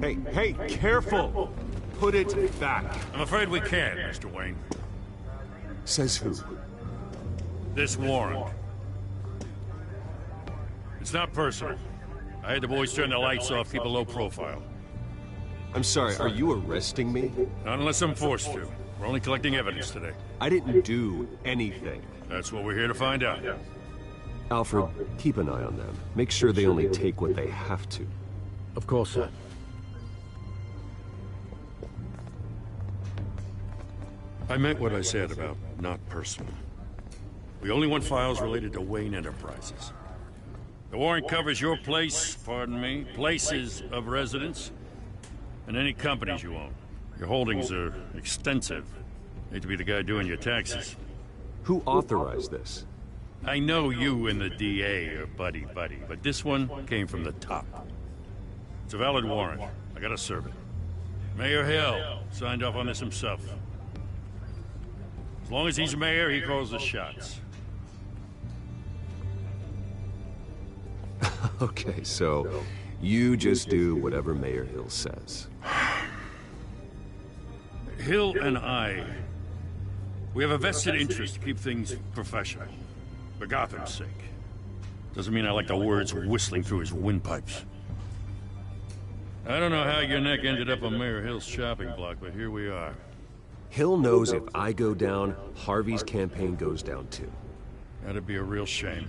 Hey, careful! Put it back. I'm afraid we can't, Mr. Wayne. Says who? This warrant. It's not personal. I had the boys turn the lights off, keep a low profile. I'm sorry, are you arresting me? Not unless I'm forced to. We're only collecting evidence today. I didn't do anything. That's what we're here to find out. Alfred, keep an eye on them. Make sure they only take what they have to. Of course, sir. I meant what I said about not personal. We only want files related to Wayne Enterprises. The warrant covers your place, pardon me, places of residence, and any companies you own. Your holdings are extensive. Hate to be the guy doing your taxes. Who authorized this? I know you and the DA are buddy-buddy, but this one came from the top. It's a valid warrant. I gotta serve it. Mayor Hill signed off on this himself. As long as he's mayor, he calls the shots. Okay, so you just do whatever Mayor Hill says. Hill and I, we have a vested interest to keep things professional. For Gotham's sake. Doesn't mean I like the words whistling through his windpipes. I don't know how your neck ended up on Mayor Hill's shopping block, but here we are. Hill knows if I go down, Harvey's campaign goes down too. That'd be a real shame.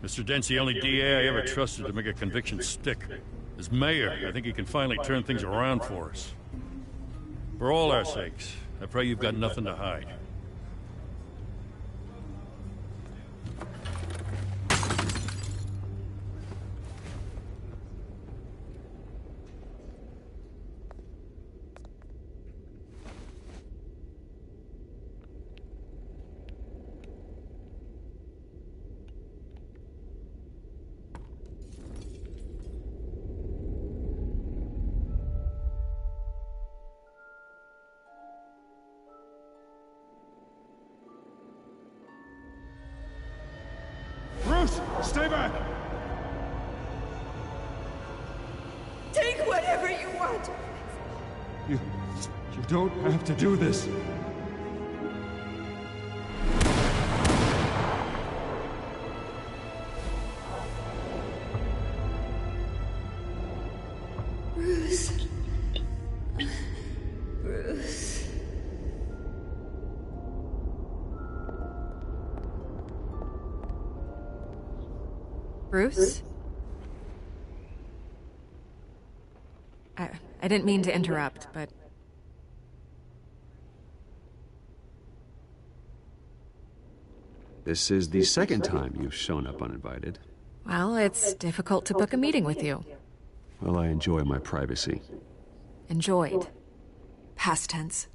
Mr. Dent's the only DA I ever trusted to make a conviction stick. As mayor, I think he can finally turn things around for us. For all our sakes, I pray you've got nothing to hide. Stay back! Take whatever you want! You don't have to do this. Bruce. Bruce. Bruce? I didn't mean to interrupt, but... This is the second time you've shown up uninvited. Well, it's difficult to book a meeting with you. Well, I enjoy my privacy. Enjoyed. Past tense.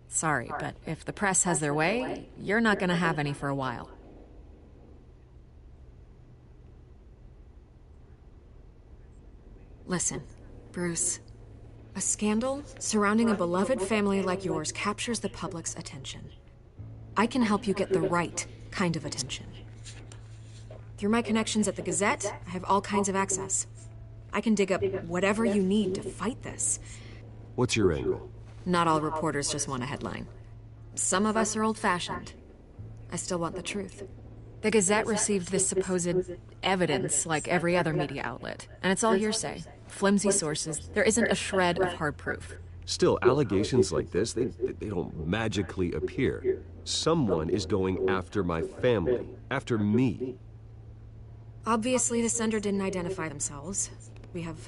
Sorry, but if the press has their way, you're not gonna have any for a while. Listen, Bruce. A scandal surrounding a beloved family like yours captures the public's attention. I can help you get the right kind of attention. Through my connections at the Gazette, I have all kinds of access. I can dig up whatever you need to fight this. What's your angle? Not all reporters just want a headline. Some of us are old-fashioned. I still want the truth. The Gazette received this supposed evidence like every other media outlet, and it's all hearsay. Flimsy sources. There isn't a shred of hard proof. Still, allegations like this, they don't magically appear. Someone is going after my family, after me. Obviously, the sender didn't identify themselves. We have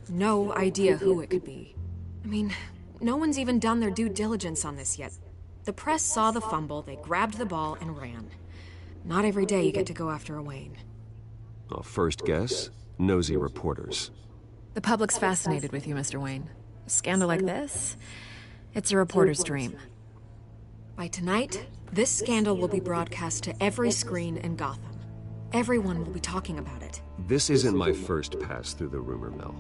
no idea who it could be. I mean, no one's even done their due diligence on this yet. The press saw the fumble, they grabbed the ball and ran. Not every day you get to go after a Wayne. Well, first guess, nosy reporters. The public's fascinated with you, Mr. Wayne. A scandal like this, it's a reporter's dream. By tonight, this scandal will be broadcast to every screen in Gotham. Everyone will be talking about it. This isn't my first pass through the rumor mill.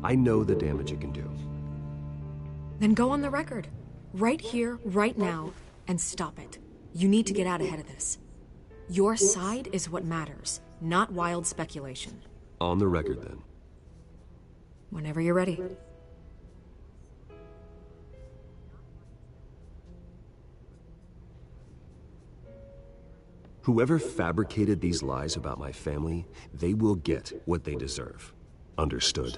I know the damage it can do. Then go on the record. Right here, right now, and stop it. You need to get out ahead of this. Your side is what matters, not wild speculation. On the record, then. Whenever you're ready. Whoever fabricated these lies about my family, they will get what they deserve. Understood?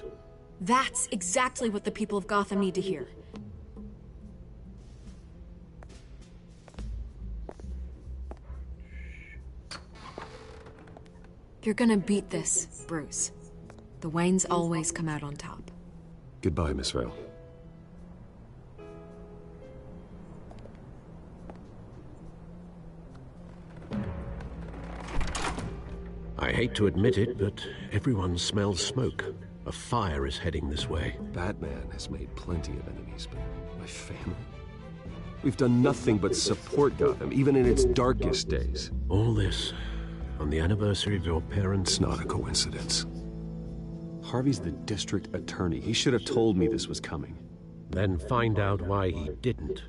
That's exactly what the people of Gotham need to hear. You're gonna beat this, Bruce. The Waynes always come out on top. Goodbye, Miss Vale. I hate to admit it, but everyone smells smoke. A fire is heading this way. Batman has made plenty of enemies, but my family? We've done nothing but support Gotham, even in its darkest days. All this on the anniversary of your parents'... It's not a coincidence. Harvey's the district attorney. He should have told me this was coming. Then find out why he didn't.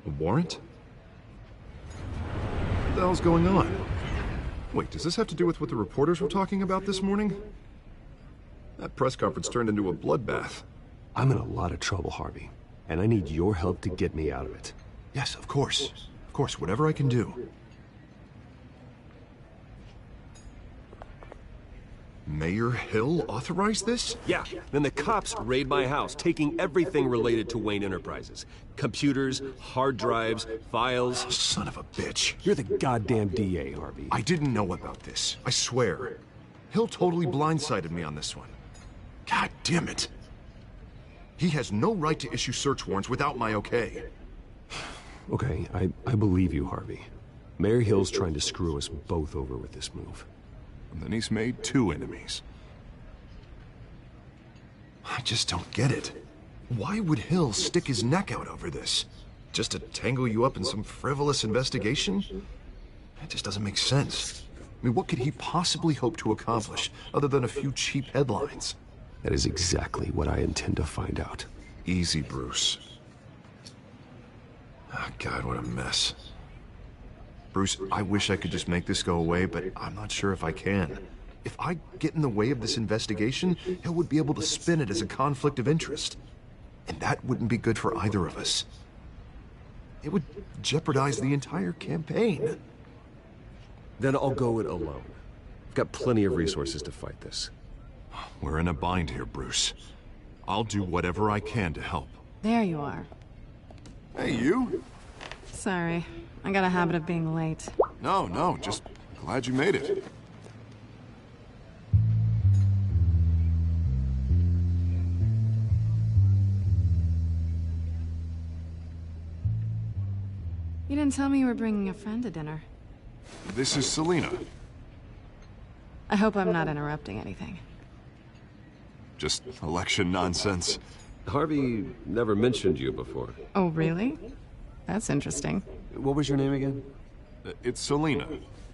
A warrant? What the hell's going on? Wait, does this have to do with what the reporters were talking about this morning? That press conference turned into a bloodbath. I'm in a lot of trouble, Harvey, and I need your help to get me out of it. Yes, of course. Of course, whatever I can do. Mayor Hill authorized this? Yeah, then the cops raid my house, taking everything related to Wayne Enterprises. Computers, hard drives, files. Oh, son of a bitch. You're the goddamn DA, Harvey. I didn't know about this. I swear. Hill totally blindsided me on this one. God damn it. He has no right to issue search warrants without my okay. Okay, I believe you, Harvey. Mayor Hill's trying to screw us both over with this move. And then he's made 2 enemies. I just don't get it. Why would Hill stick his neck out over this? Just to tangle you up in some frivolous investigation? That just doesn't make sense. I mean, what could he possibly hope to accomplish other than a few cheap headlines? That is exactly what I intend to find out. Easy, Bruce. Oh, God, what a mess. Bruce, I wish I could just make this go away, but I'm not sure if I can. If I get in the way of this investigation, Hill would be able to spin it as a conflict of interest. And that wouldn't be good for either of us. It would jeopardize the entire campaign. Then I'll go it alone. I've got plenty of resources to fight this. We're in a bind here, Bruce. I'll do whatever I can to help. There you are. Hey, you? Sorry. I got a habit of being late. No, just glad you made it. You didn't tell me you were bringing a friend to dinner. This is Selina. I hope I'm not interrupting anything. Just election nonsense. Harvey never mentioned you before. Oh, really? That's interesting. What was your name again? It's Selina.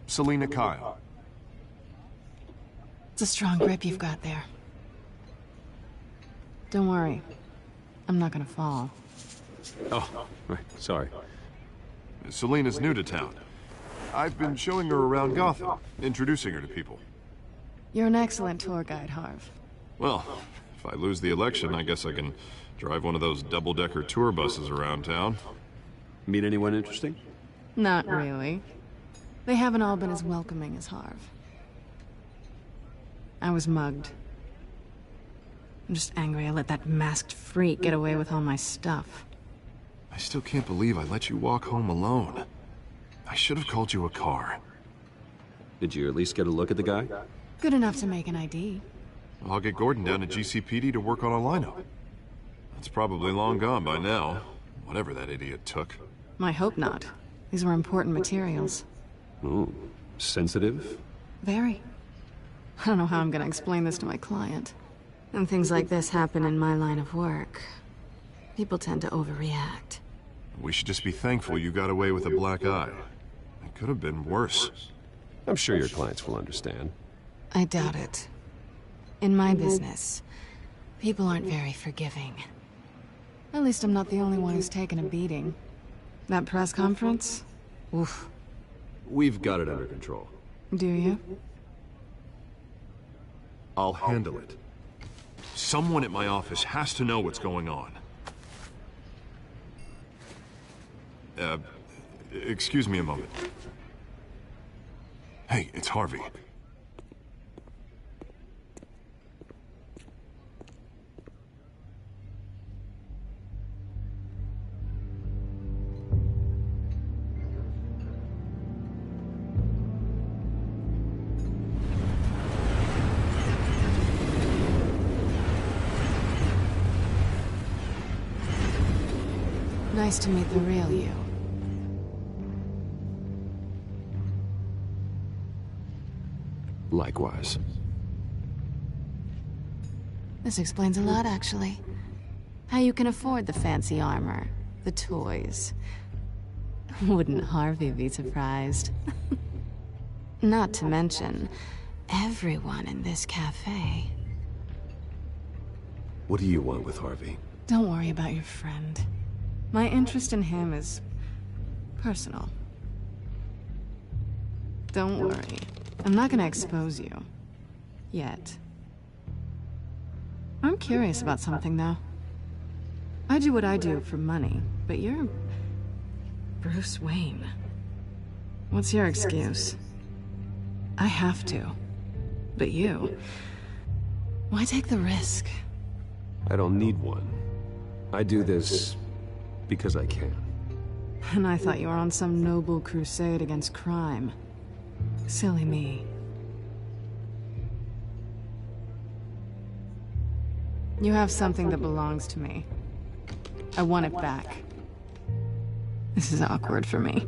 Selina Kyle. It's a strong grip you've got there. Don't worry. I'm not gonna fall. Oh, right. Sorry. Selina's new to town. I've been showing her around Gotham, introducing her to people. You're an excellent tour guide, Harv. Well, if I lose the election, I guess I can drive one of those double-decker tour buses around town. Meet anyone interesting? Not really. They haven't all been as welcoming as Harv. I was mugged. I'm just angry I let that masked freak get away with all my stuff. I still can't believe I let you walk home alone. I should have called you a car. Did you at least get a look at the guy? Good enough to make an ID. I'll get Gordon down to GCPD to work on a lineup. It's probably long gone by now, whatever that idiot took. I hope not. These were important materials. Ooh, sensitive? Very. I don't know how I'm gonna explain this to my client. When things like this happen in my line of work, people tend to overreact. We should just be thankful you got away with a black eye. It could have been worse. I'm sure your clients will understand. I doubt it. In my business, People aren't very forgiving. At least I'm not the only one who's taken a beating. That press conference? Oof. We've got it under control. Do you? I'll handle it. Someone at my office has to know what's going on. Excuse me a moment. Hey, it's Harvey. Nice to meet the real you. Likewise. This explains a lot, actually. How you can afford the fancy armor, the toys. Wouldn't Harvey be surprised? Not to mention, everyone in this cafe. What do you want with Harvey? Don't worry about your friend. My interest in him is personal. Don't worry. I'm not gonna expose you. Yet. I'm curious about something, though. I do what I do for money, but you're Bruce Wayne. What's your excuse? I have to. But you... why take the risk? I don't need one. I do this because I can. And I thought you were on some noble crusade against crime. Silly me. You have something that belongs to me. I want it back. This is awkward for me.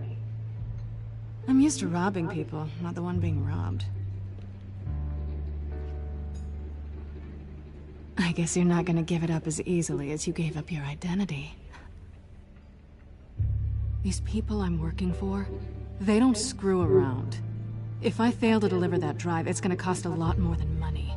I'm used to robbing people, not the one being robbed. I guess you're not gonna give it up as easily as you gave up your identity. These people I'm working for, they don't screw around. If I fail to deliver that drive, it's gonna cost a lot more than money.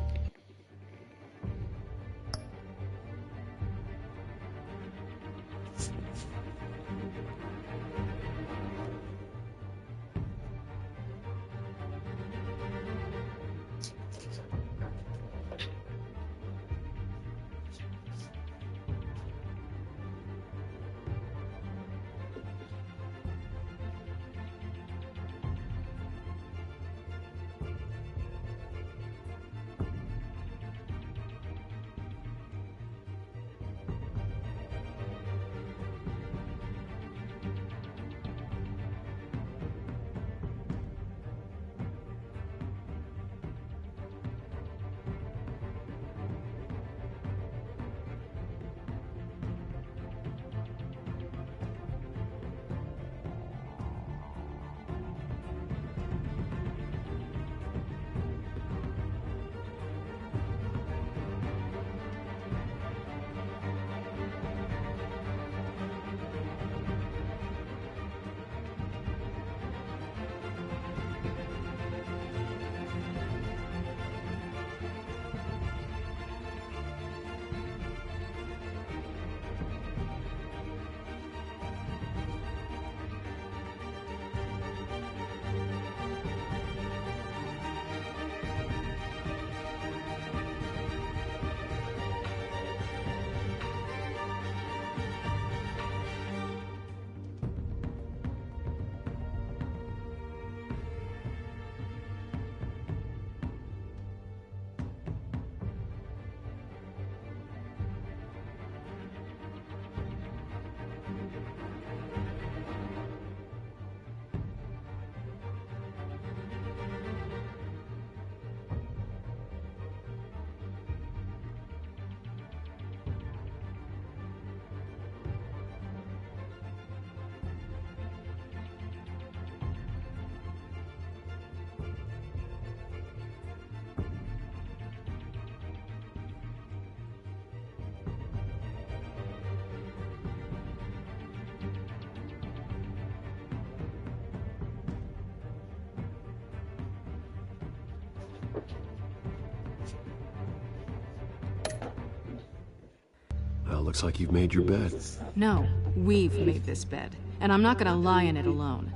looks like you've made your bed. No, we've made this bed, and I'm not gonna lie in it alone.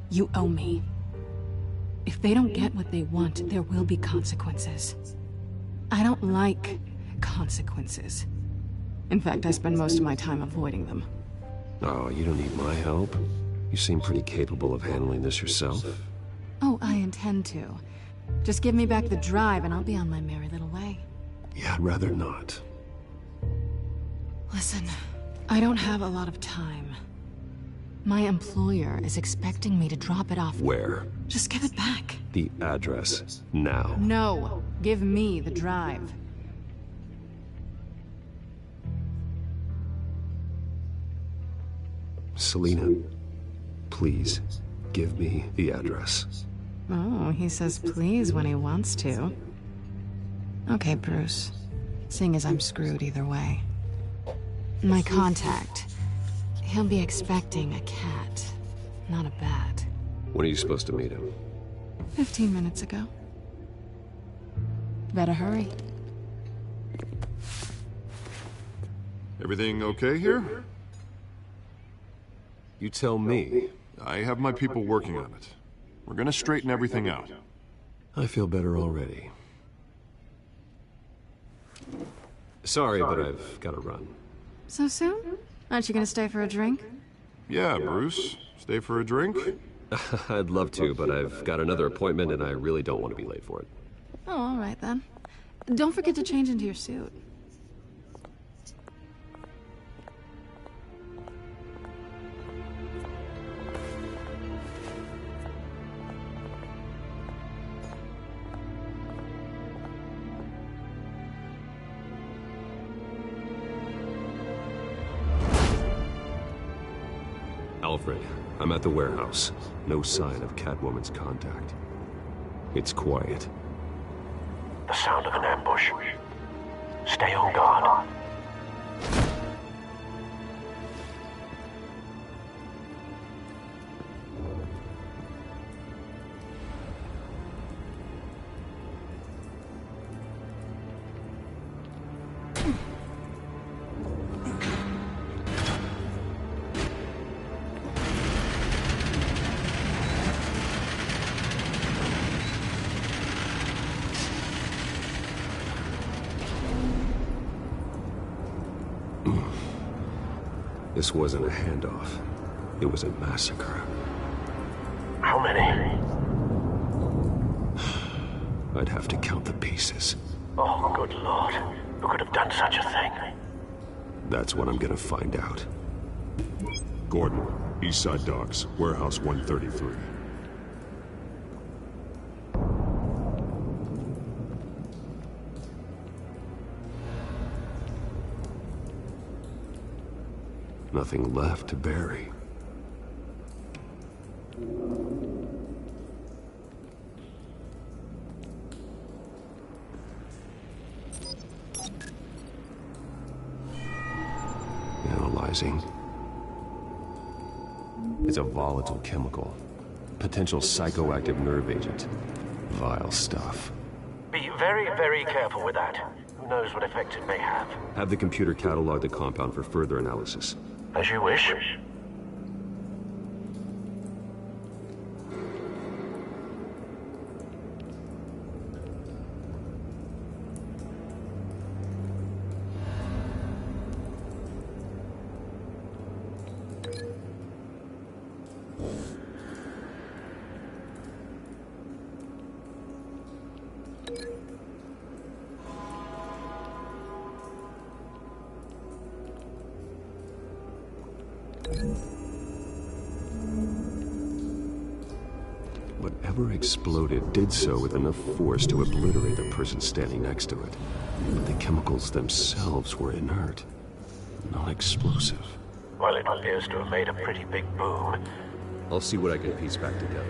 You owe me. If they don't get what they want, there will be consequences. I don't like consequences. In fact, I spend most of my time avoiding them. Oh, you don't need my help. You seem pretty capable of handling this yourself. Oh, I intend to. Just give me back the drive and I'll be on my merry little way. Yeah, I'd rather not. Listen, I don't have a lot of time. My employer is expecting me to drop it off. Where? Just give it back. The address, now. No, give me the drive. Selina, please, give me the address. Oh, he says please when he wants to. Okay, Bruce. Seeing as I'm screwed either way. My contact. He'll be expecting a cat, not a bat. When are you supposed to meet him? 15 minutes ago. Better hurry. Everything okay here? You tell me. I have my people working on it. We're gonna straighten everything out. I feel better already. Sorry, but I've got to run. So soon? Aren't you gonna stay for a drink? Yeah, Bruce. Stay for a drink? I'd love to, but I've got another appointment and I really don't want to be late for it. Oh, all right then. Don't forget to change into your suit. Alfred, I'm at the warehouse. No sign of Catwoman's contact. It's quiet. The sound of an ambush. Stay on guard. This wasn't a handoff. It was a massacre. How many? I'd have to count the pieces. Oh, good Lord. Who could have done such a thing? That's what I'm gonna find out. Gordon, Eastside Docks, Warehouse 133. Nothing left to bury. Analyzing. It's a volatile chemical. Potential psychoactive nerve agent. Vile stuff. Be very, very careful with that. Who knows what effect it may have. Have the computer catalog the compound for further analysis. As you wish. Whatever exploded did so with enough force to obliterate the person standing next to it. But the chemicals themselves were inert, not explosive. Well, it appears to have made a pretty big boom. I'll see what I can piece back together.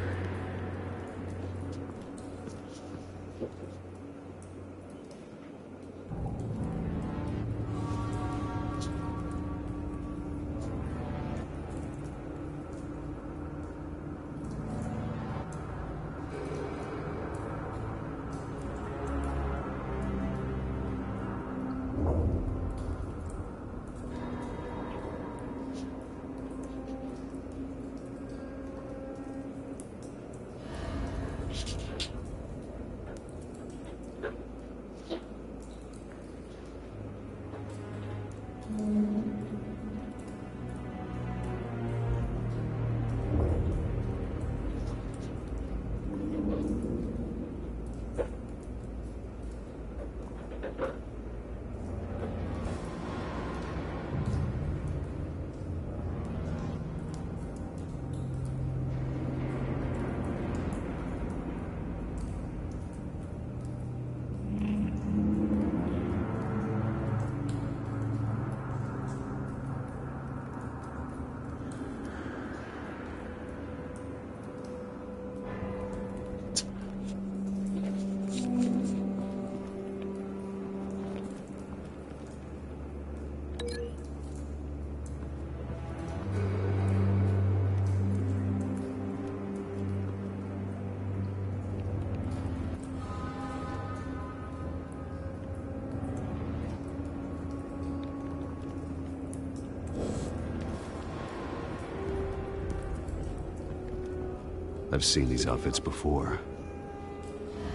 I've seen these outfits before.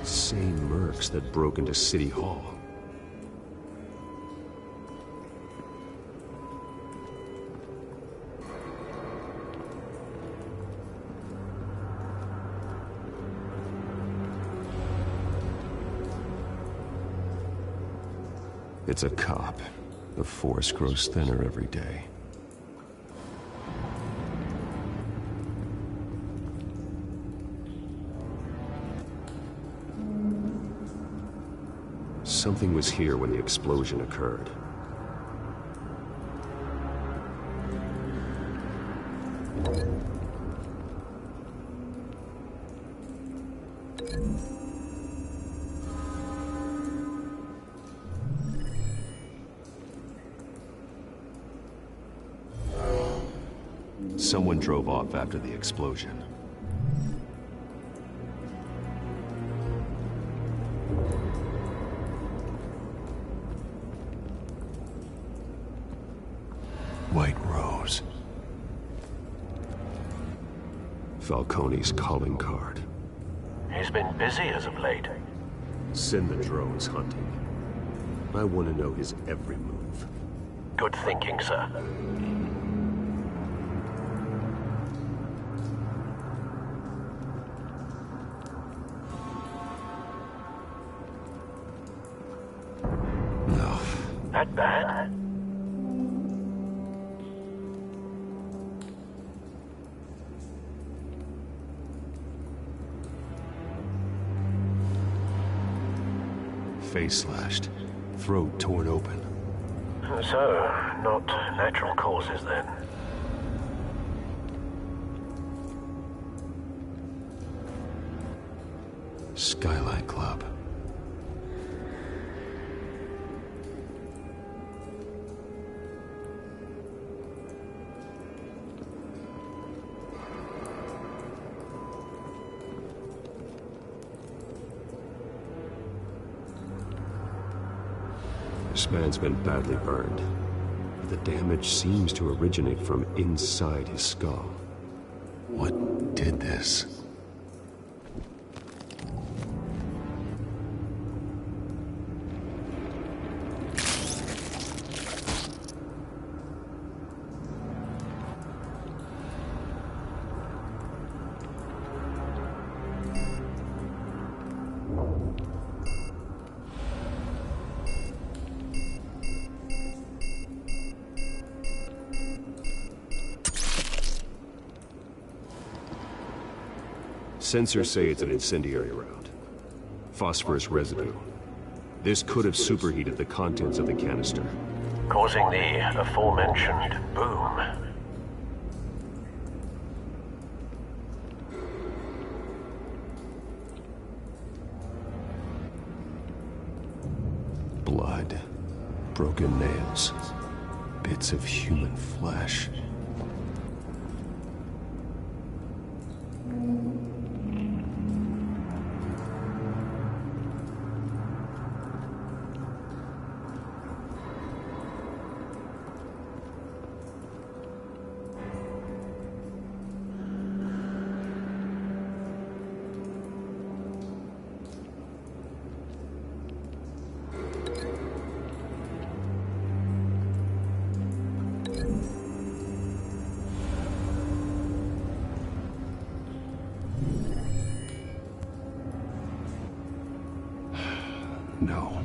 Same mercs that broke into City Hall. It's a cop. The force grows thinner every day. Something was here when the explosion occurred. Someone drove off after the explosion. White Rose. Falcone's calling card. He's been busy as of late. Send the drones hunting. I want to know his every move. Good thinking, sir. No. That bad? Face slashed, throat torn open. So, not natural causes then. Skyline Club. This man's been badly burned. The damage seems to originate from inside his skull. What did this? Sensors say it's an incendiary round. Phosphorus residue. This could have superheated the contents of the canister, causing the aforementioned boom. Blood, broken nails, bits of human flesh. No.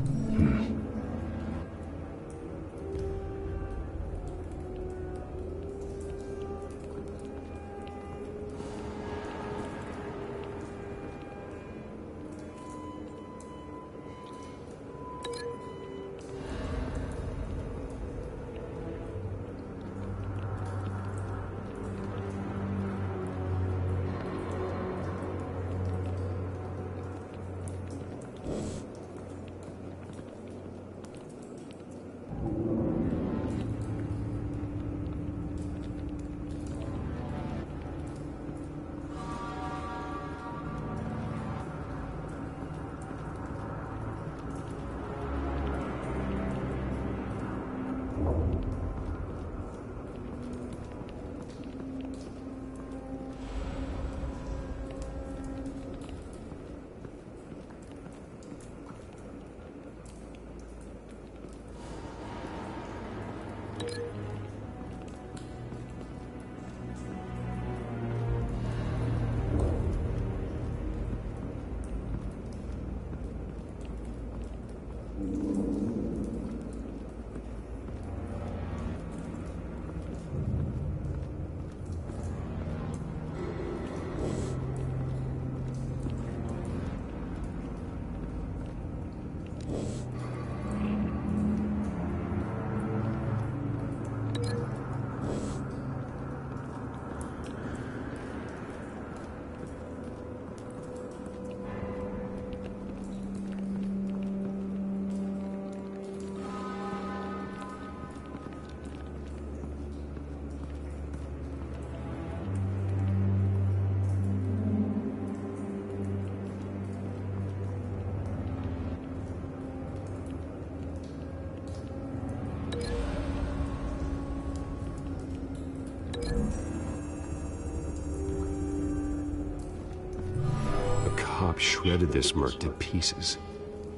Shredded this merc to pieces,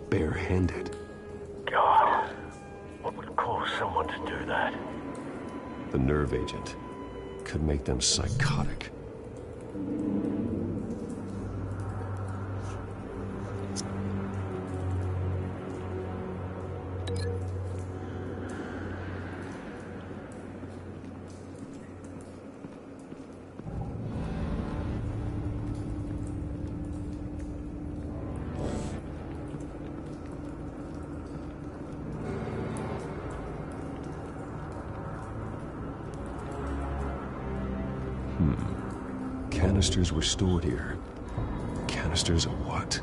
barehanded. God, what would cause someone to do that? The nerve agent could make them psychotic. Canisters were stored here. Canisters of what?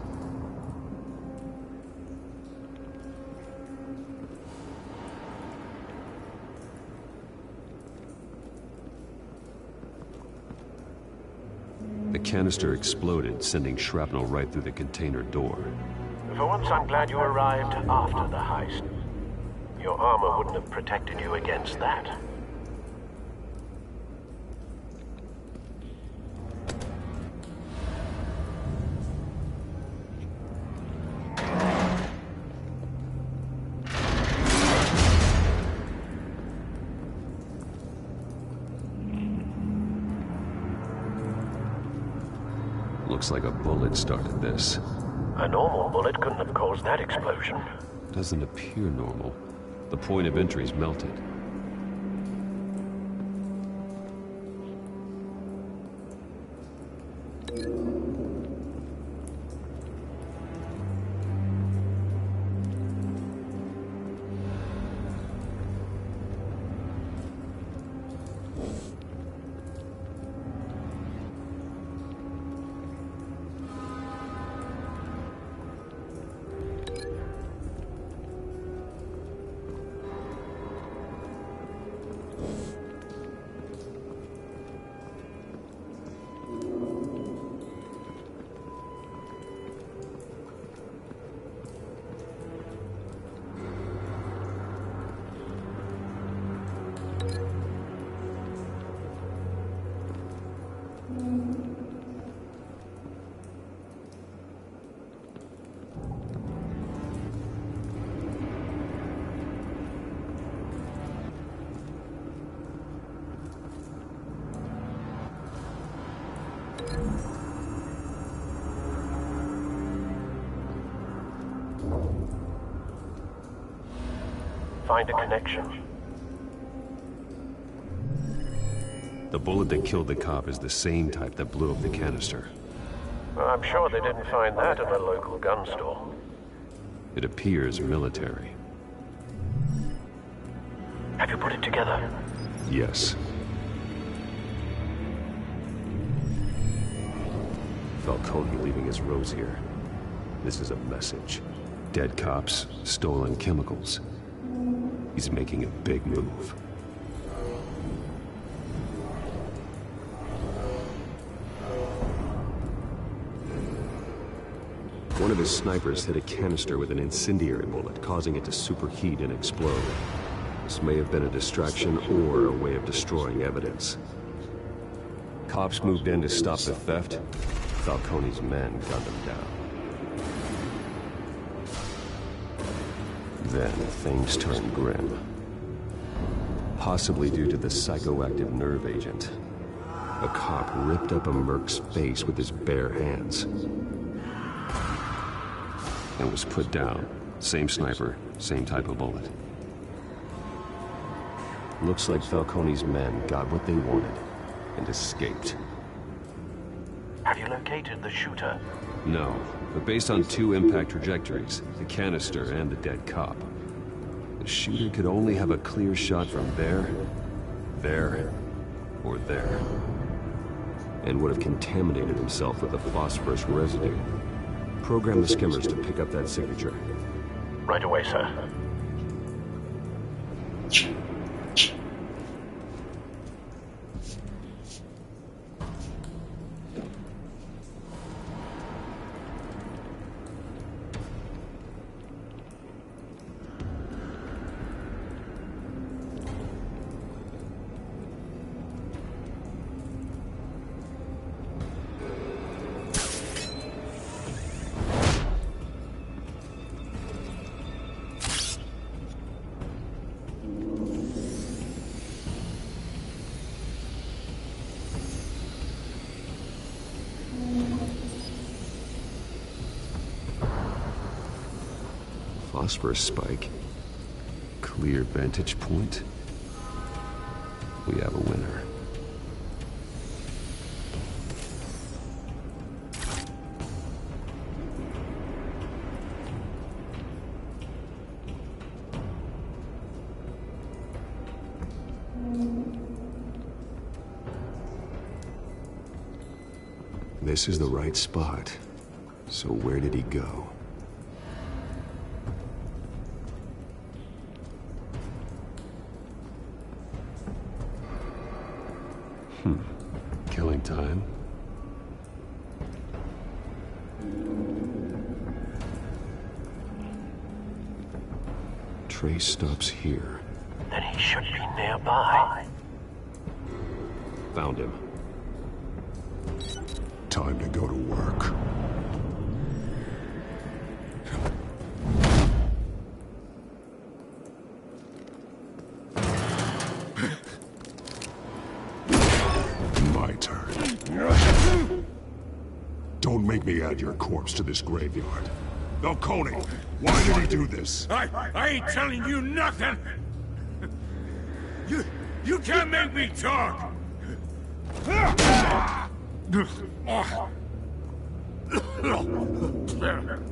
The canister exploded, sending shrapnel right through the container door. For once, I'm glad you arrived after the heist. Your armor wouldn't have protected you against that. Looks like a bullet started this. A normal bullet couldn't have caused that explosion. Doesn't appear normal. The point of entry's melted. Find a connection. The bullet that killed the cop is the same type that blew up the canister. Well, I'm sure they didn't find that at a local gun store. It appears military. Have you put it together? Yes. Falcone leaving his rose here. This is a message. Dead cops, stolen chemicals. He's making a big move. One of his snipers hit a canister with an incendiary bullet, causing it to superheat and explode. This may have been a distraction or a way of destroying evidence. Cops moved in to stop the theft. Falcone's men gunned them down. Then things turned grim. Possibly due to the psychoactive nerve agent. A cop ripped up a merc's face with his bare hands. And was put down. Same sniper, same type of bullet. Looks like Falcone's men got what they wanted and escaped. Have you located the shooter? No, but based on 2 impact trajectories, the canister and the dead cop. The shooter could only have a clear shot from there, or there. And would have contaminated himself with the phosphorus residue. Program the skimmers to pick up that signature. Right away, sir. Phosphorus spike. Clear vantage point. We have a winner. This is the right spot. So where did he go? Killing time. Trace stops here. Then he should be nearby. Found him. Time to go to work. Don't make me add your corpse to this graveyard. Falcone, why did he do this? I ain't telling you nothing! You can't make me talk!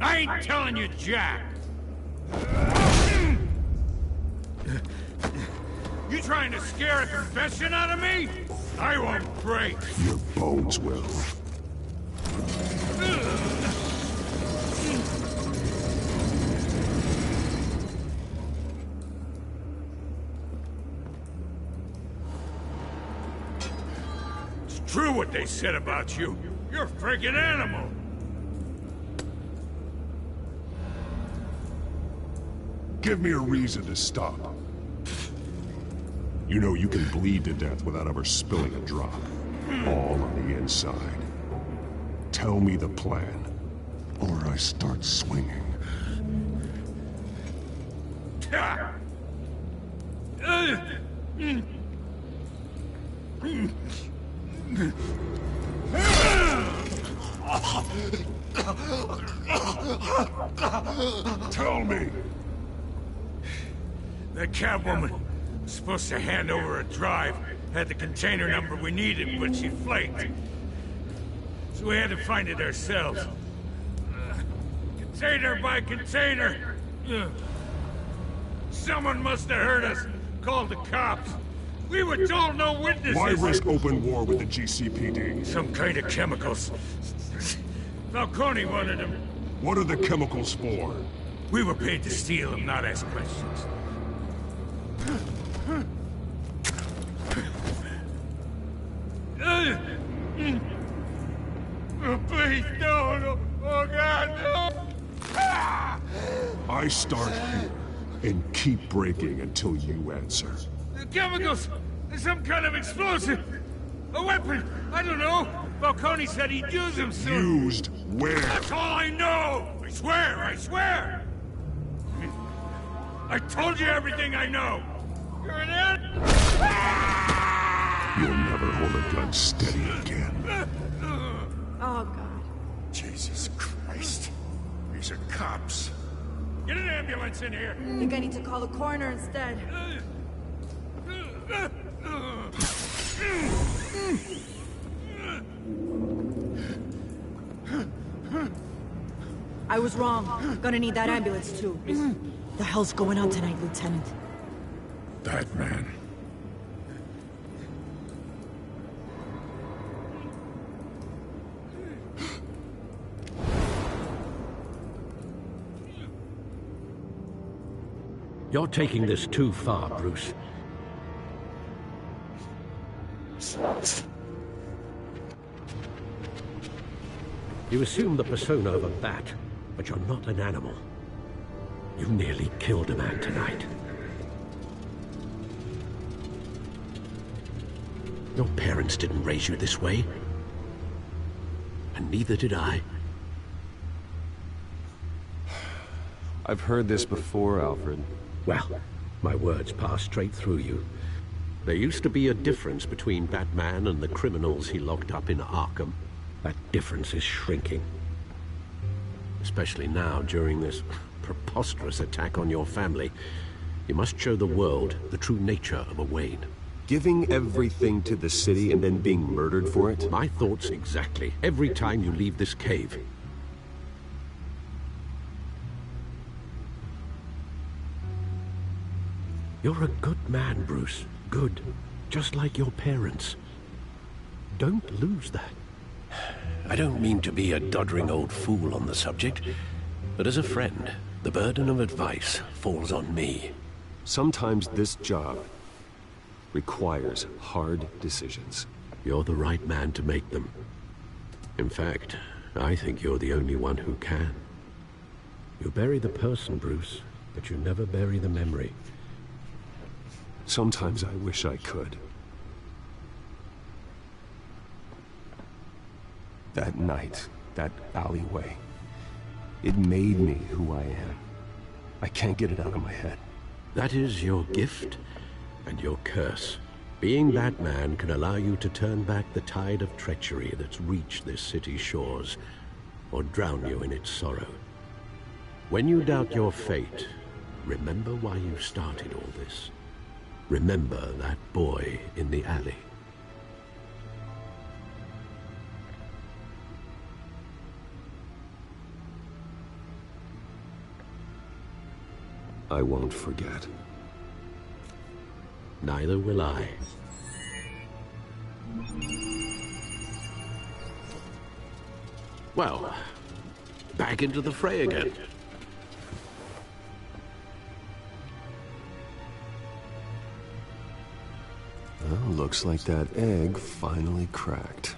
I ain't telling you jack! You trying to scare a confession out of me? I won't break! Your bones will. It's true what they said about you. You're a freaking animal. Give me a reason to stop. You know you can bleed to death without ever spilling a drop. All on the inside. Tell me the plan, or I start swinging. Tell me! That Catwoman was supposed to hand over a drive, had the container number we needed, but she flaked. So we had to find it ourselves. Container by container. Someone must have heard us, called the cops. We were told no witnesses. Why risk open war with the GCPD? Some kind of chemicals. Falcone wanted them. What are the chemicals for? We were paid to steal them, not ask questions. Oh, please, no. Oh, God, no. I start here and keep breaking until you answer. The chemicals! There's some kind of explosive! A weapon! I don't know! Falcone said he'd use them soon! Used where? That's all I know! I swear! I told you everything I know! You're an You'll never hold a gun steady again. Oh, God. Jesus Christ. These are cops. Get an ambulance in here! I think I need to call the coroner instead. I was wrong. Gonna need that ambulance, too. The hell's going on tonight, Lieutenant? Batman. You're taking this too far, Bruce. You assume the persona of a bat, but you're not an animal. You nearly killed a man tonight. Your parents didn't raise you this way. And neither did I. I've heard this before, Alfred. Well, my words pass straight through you. There used to be a difference between Batman and the criminals he locked up in Arkham. That difference is shrinking. Especially now, during this preposterous attack on your family. You must show the world the true nature of a Wayne. Giving everything to the city and then being murdered for it? My thoughts exactly. Every time you leave this cave. You're a good man, Bruce. Good. Just like your parents. Don't lose that. I don't mean to be a doddering old fool on the subject, but as a friend, the burden of advice falls on me. Sometimes this job requires hard decisions. You're the right man to make them. In fact, I think you're the only one who can. You bury the person, Bruce, but you never bury the memory. Sometimes I wish I could. That night, that alleyway, it made me who I am. I can't get it out of my head. That is your gift and your curse. Being Batman can allow you to turn back the tide of treachery that's reached this city's shores, or drown you in its sorrow. When you doubt your fate, remember why you started all this. Remember that boy in the alley. I won't forget. Neither will I. Well, back into the fray again. Well, looks like that egg finally cracked.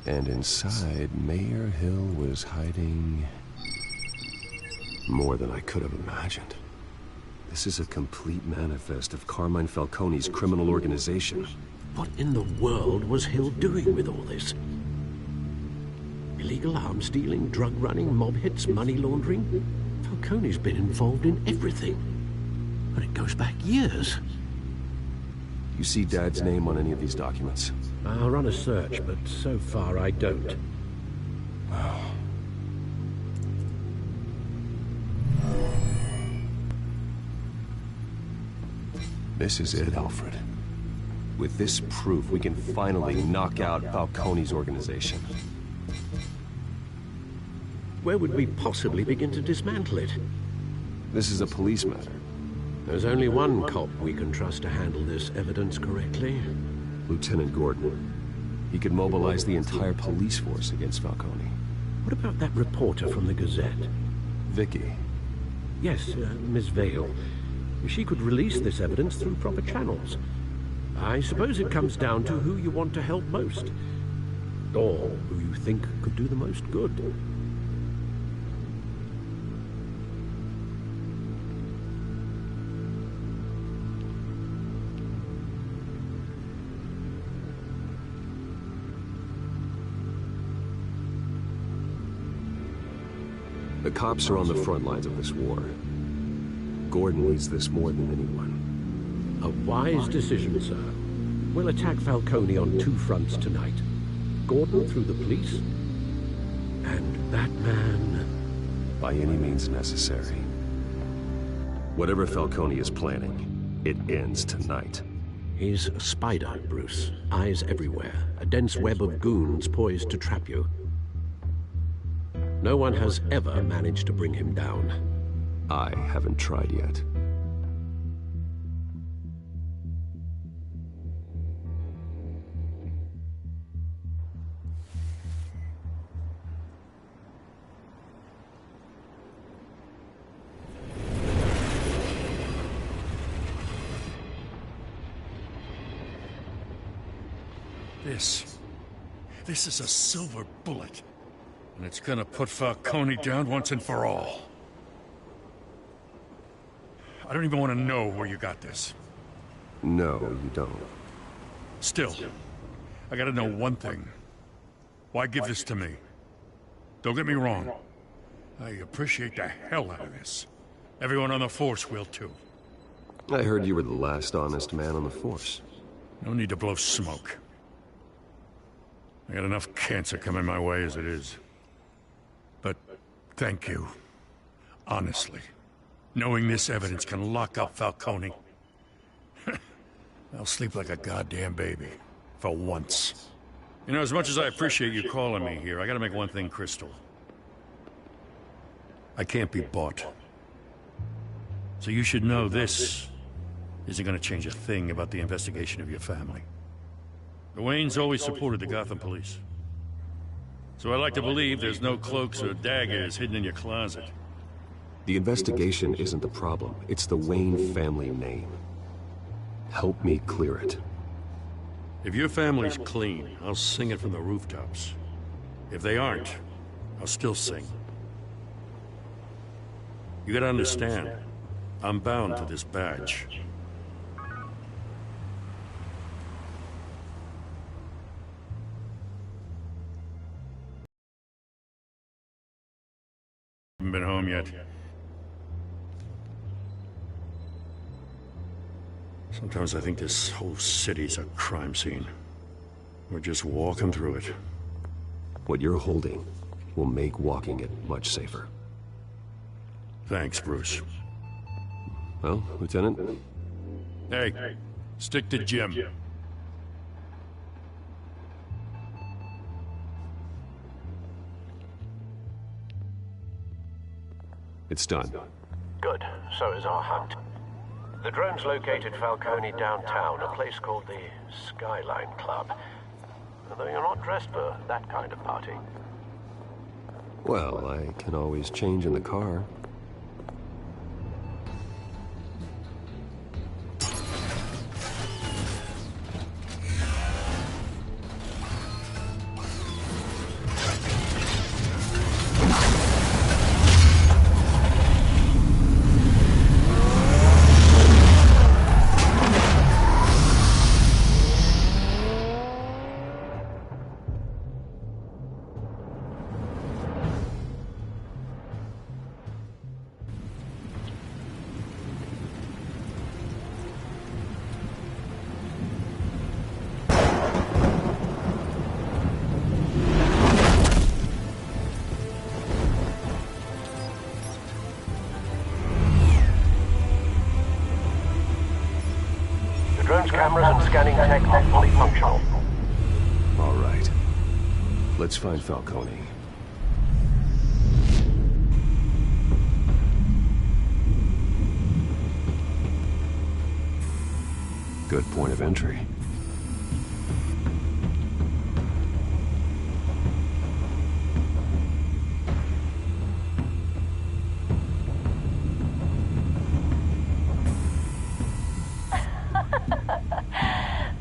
And inside, Mayor Hill was hiding more than I could have imagined. This is a complete manifest of Carmine Falcone's criminal organization. What in the world was Hill doing with all this? Illegal arms dealing, drug running, mob hits, money laundering? Falcone's been involved in everything. And it goes back years. You see Dad's name on any of these documents? I'll run a search, but so far I don't. Wow. This is it, Alfred. With this proof, we can finally knock out Falcone's organization. Where would we possibly begin to dismantle it? This is a police matter. There's only one cop we can trust to handle this evidence correctly. Lieutenant Gordon. He could mobilize the entire police force against Falcone. What about that reporter from the Gazette? Vicky. Yes, Miss Vale. She could release this evidence through proper channels. I suppose it comes down to who you want to help most. Or who you think could do the most good. The cops are on the front lines of this war. Gordon needs this more than anyone. A wise decision, sir. We'll attack Falcone on two fronts tonight. Gordon through the police, and Batman... by any means necessary. Whatever Falcone is planning, it ends tonight. He's a spider, Bruce. Eyes everywhere. A dense web of goons poised to trap you. No one has ever managed to bring him down. I haven't tried yet. This is a silver bullet. And it's gonna put Falcone down once and for all. I don't even want to know where you got this. No, you don't. Still, I gotta know one thing. Why give this to me? Don't get me wrong. I appreciate the hell out of this. Everyone on the Force will too. I heard you were the last honest man on the Force. No need to blow smoke. I got enough cancer coming my way as it is. But thank you. Honestly. Knowing this evidence can lock up Falcone. I'll sleep like a goddamn baby. For once. You know, as much as I appreciate you calling me here, I gotta make one thing crystal. I can't be bought. So you should know this isn't gonna change a thing about the investigation of your family. The Waynes always supported the Gotham police. So I like to believe there's no cloaks or daggers hidden in your closet. The investigation isn't the problem. It's the Wayne family name. Help me clear it. If your family's clean, I'll sing it from the rooftops. If they aren't, I'll still sing. You gotta understand, I'm bound to this badge. Haven't been home yet. Sometimes I think this whole city's a crime scene. We're just walking through it. What you're holding will make walking it much safer. Thanks, Bruce. Well, Lieutenant? Hey, stick to Jim. It's done. Good. So is our hunt. The drones located Falcone downtown, a place called the Skyline Club. Although you're not dressed for that kind of party. Well, I can always change in the car. Cameras and scanning tech are fully functional. All right. Let's find Falcone. Good point of entry.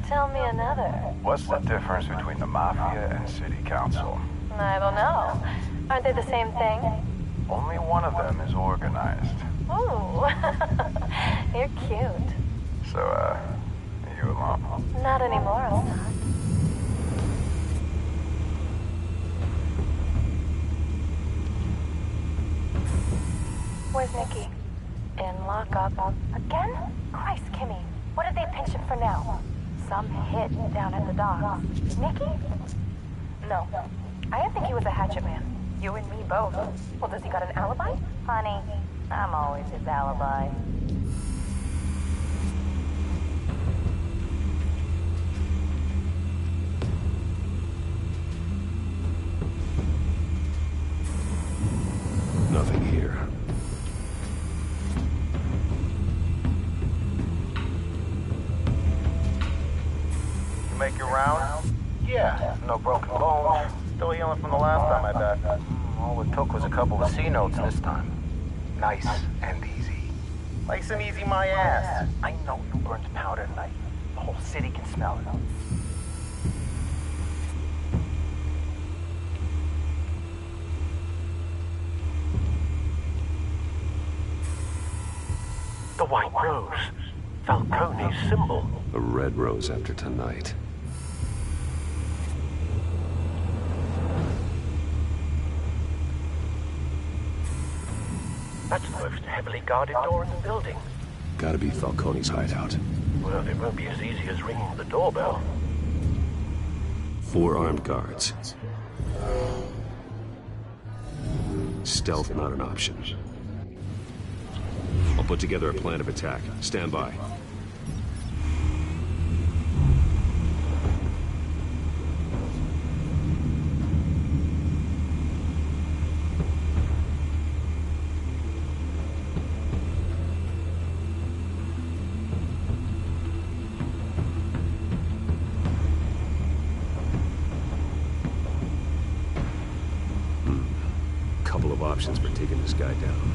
Tell me another. What's the difference between the Mafia and City Council? I don't know. Aren't they the same thing? Only one of them is organized. Ooh. You're cute. So, are you alone? Not anymore, I'm not. Where's Nikki? In lockup. Again? Christ, Kimmy. What did they pinch him for now? Some hit down at the docks. Nikki? No. I didn't think he was a hatchet man. You and me both. Well, does he got an alibi? Honey, I'm always his alibi. Nothing here. You make your round? Yeah, no broken bones. Still healing from the last time, I bet. All it took was a couple of C notes this time. Nice and easy. Nice and easy, my ass. I know you burned powder tonight. The whole city can smell it. The white rose. Falcone's symbol. A red rose after tonight. That's the most heavily guarded door in the building. Gotta be Falcone's hideout. Well, it won't be as easy as ringing the doorbell. 4 armed guards. Stealth not an option. I'll put together a plan of attack. Stand by. Couple of options for taking this guy down.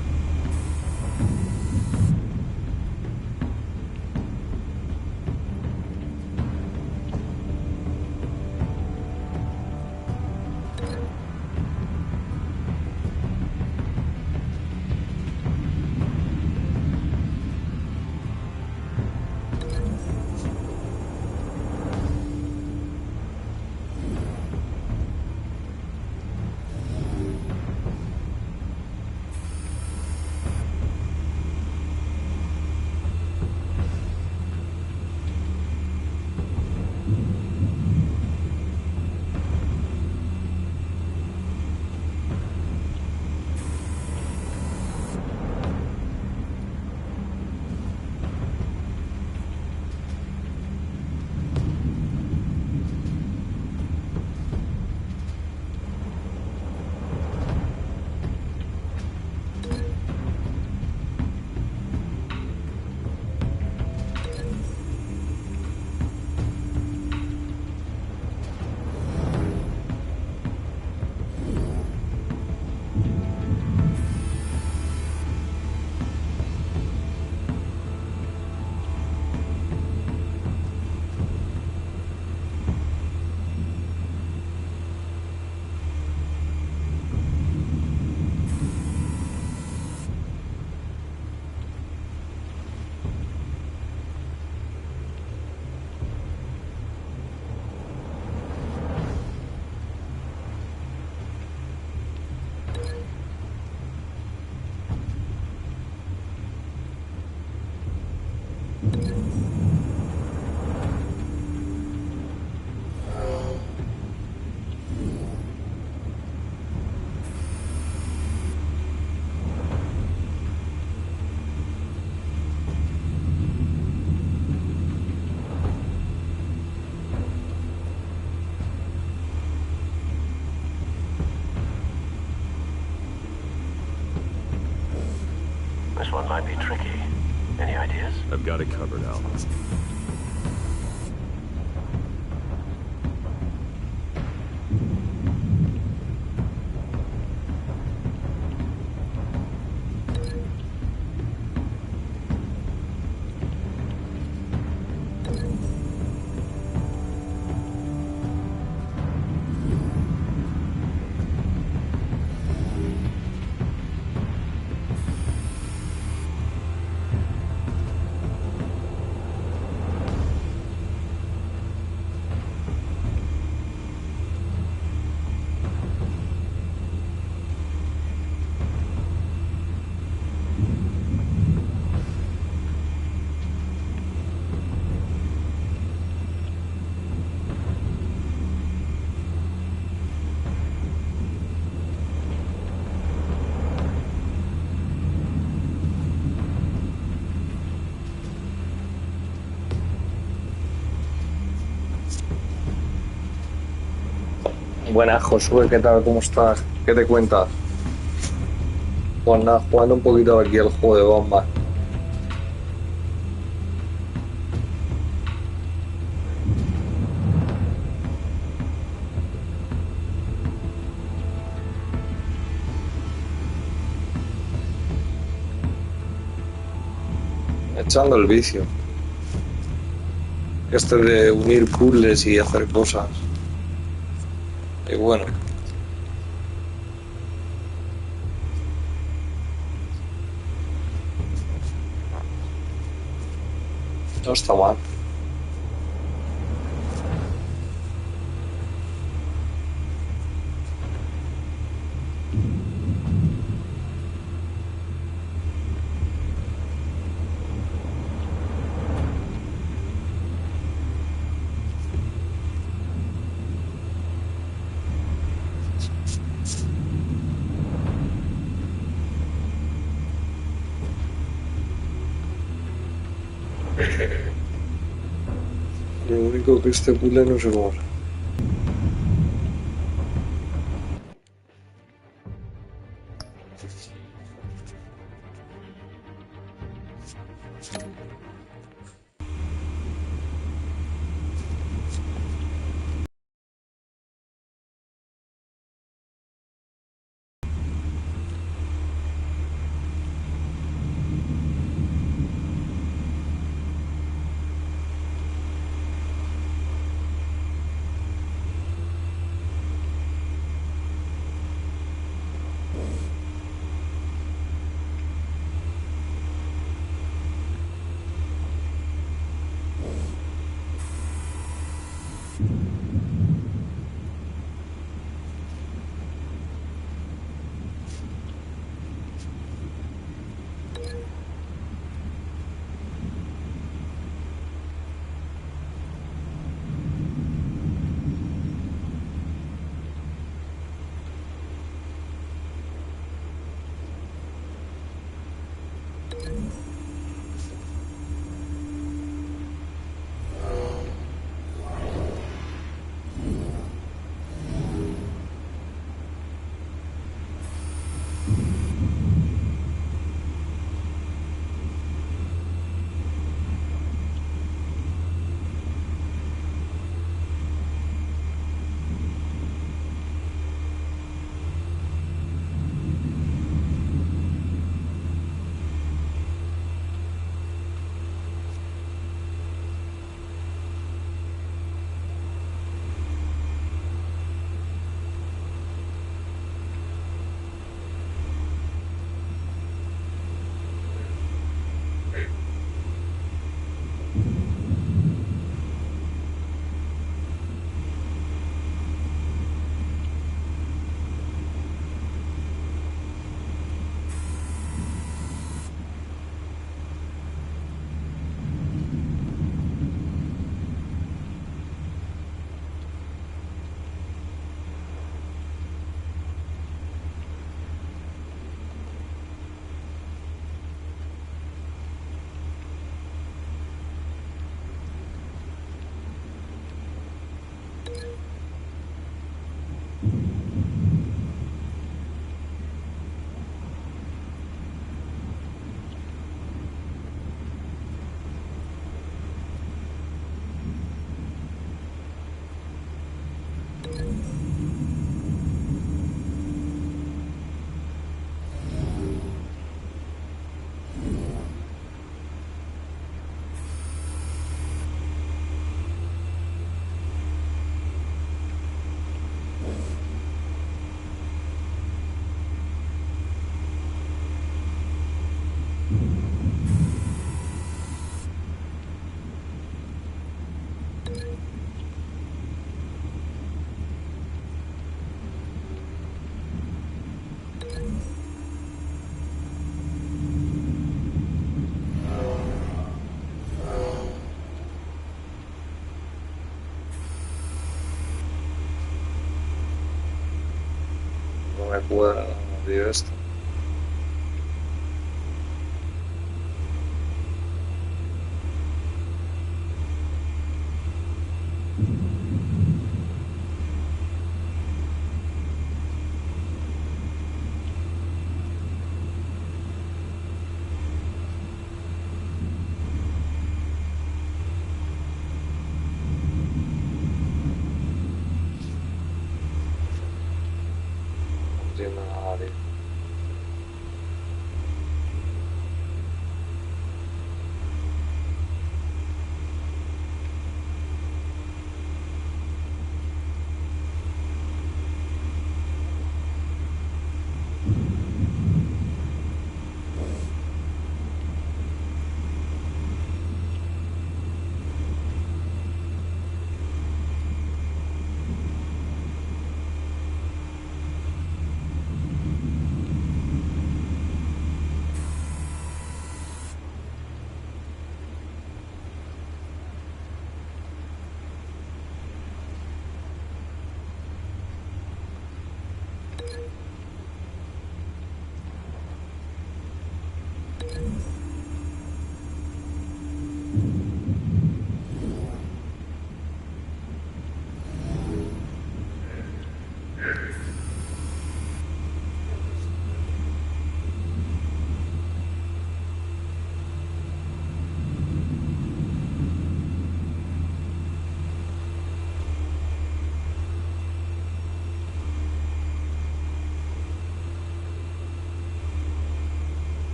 This one might be tricky. Any ideas? I've got it covered, Al. Buenas, Josué, ¿qué tal? ¿Cómo estás? ¿Qué te cuentas? Pues nada, jugando un poquito aquí el juego de bombas. Echando el vicio. Este de unir puzzles y hacer cosas. Y bueno. No está mal. Lo único que este puzzle no se borra. Me cuadra tío, esto.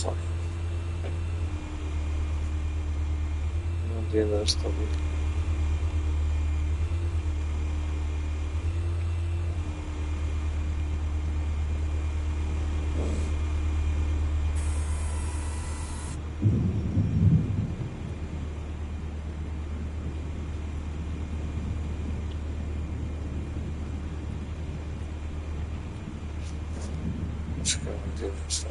Joder. No entiendo esto, tío. Es que no entiendo esto.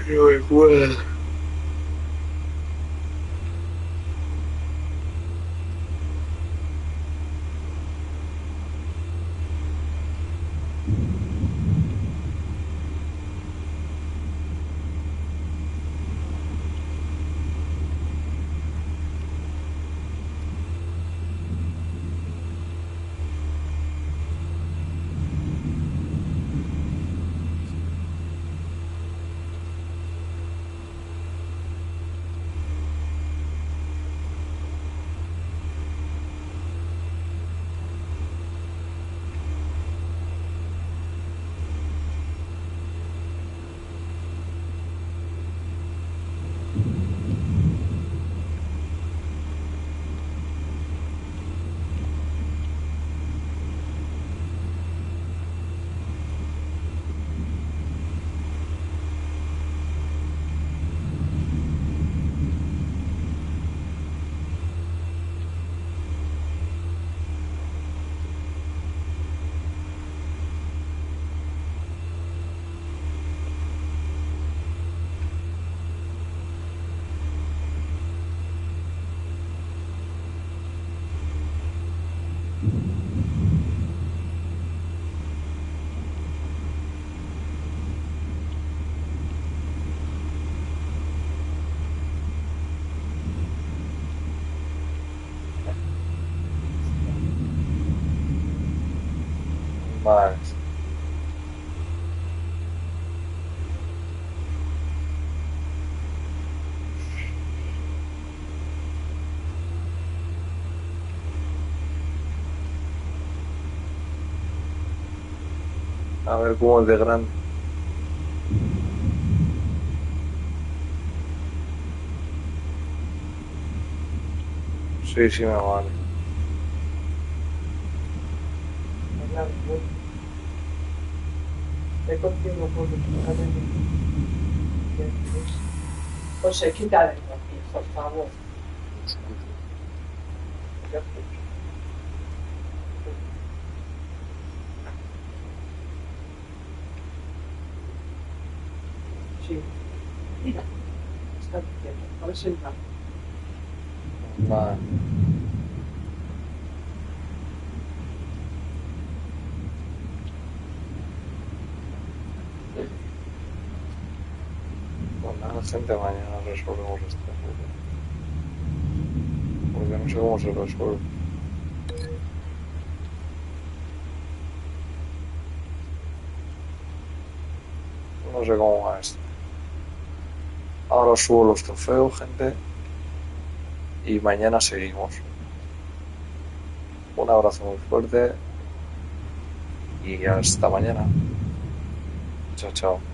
No me acuerdo. Vale. A ver cómo es de grande. Sí, sí me vale. Te contigo por José, quítale aquí, por favor. Sí. Mira, está diciendo. A ver si entra. Vale. Pues nada, gente, mañana resolvemos esto. Porque no sé cómo se resuelve. No sé cómo va esto. Ahora subo los trofeos, gente. Y mañana seguimos. Un abrazo muy fuerte. Y hasta mañana. Chao, chao.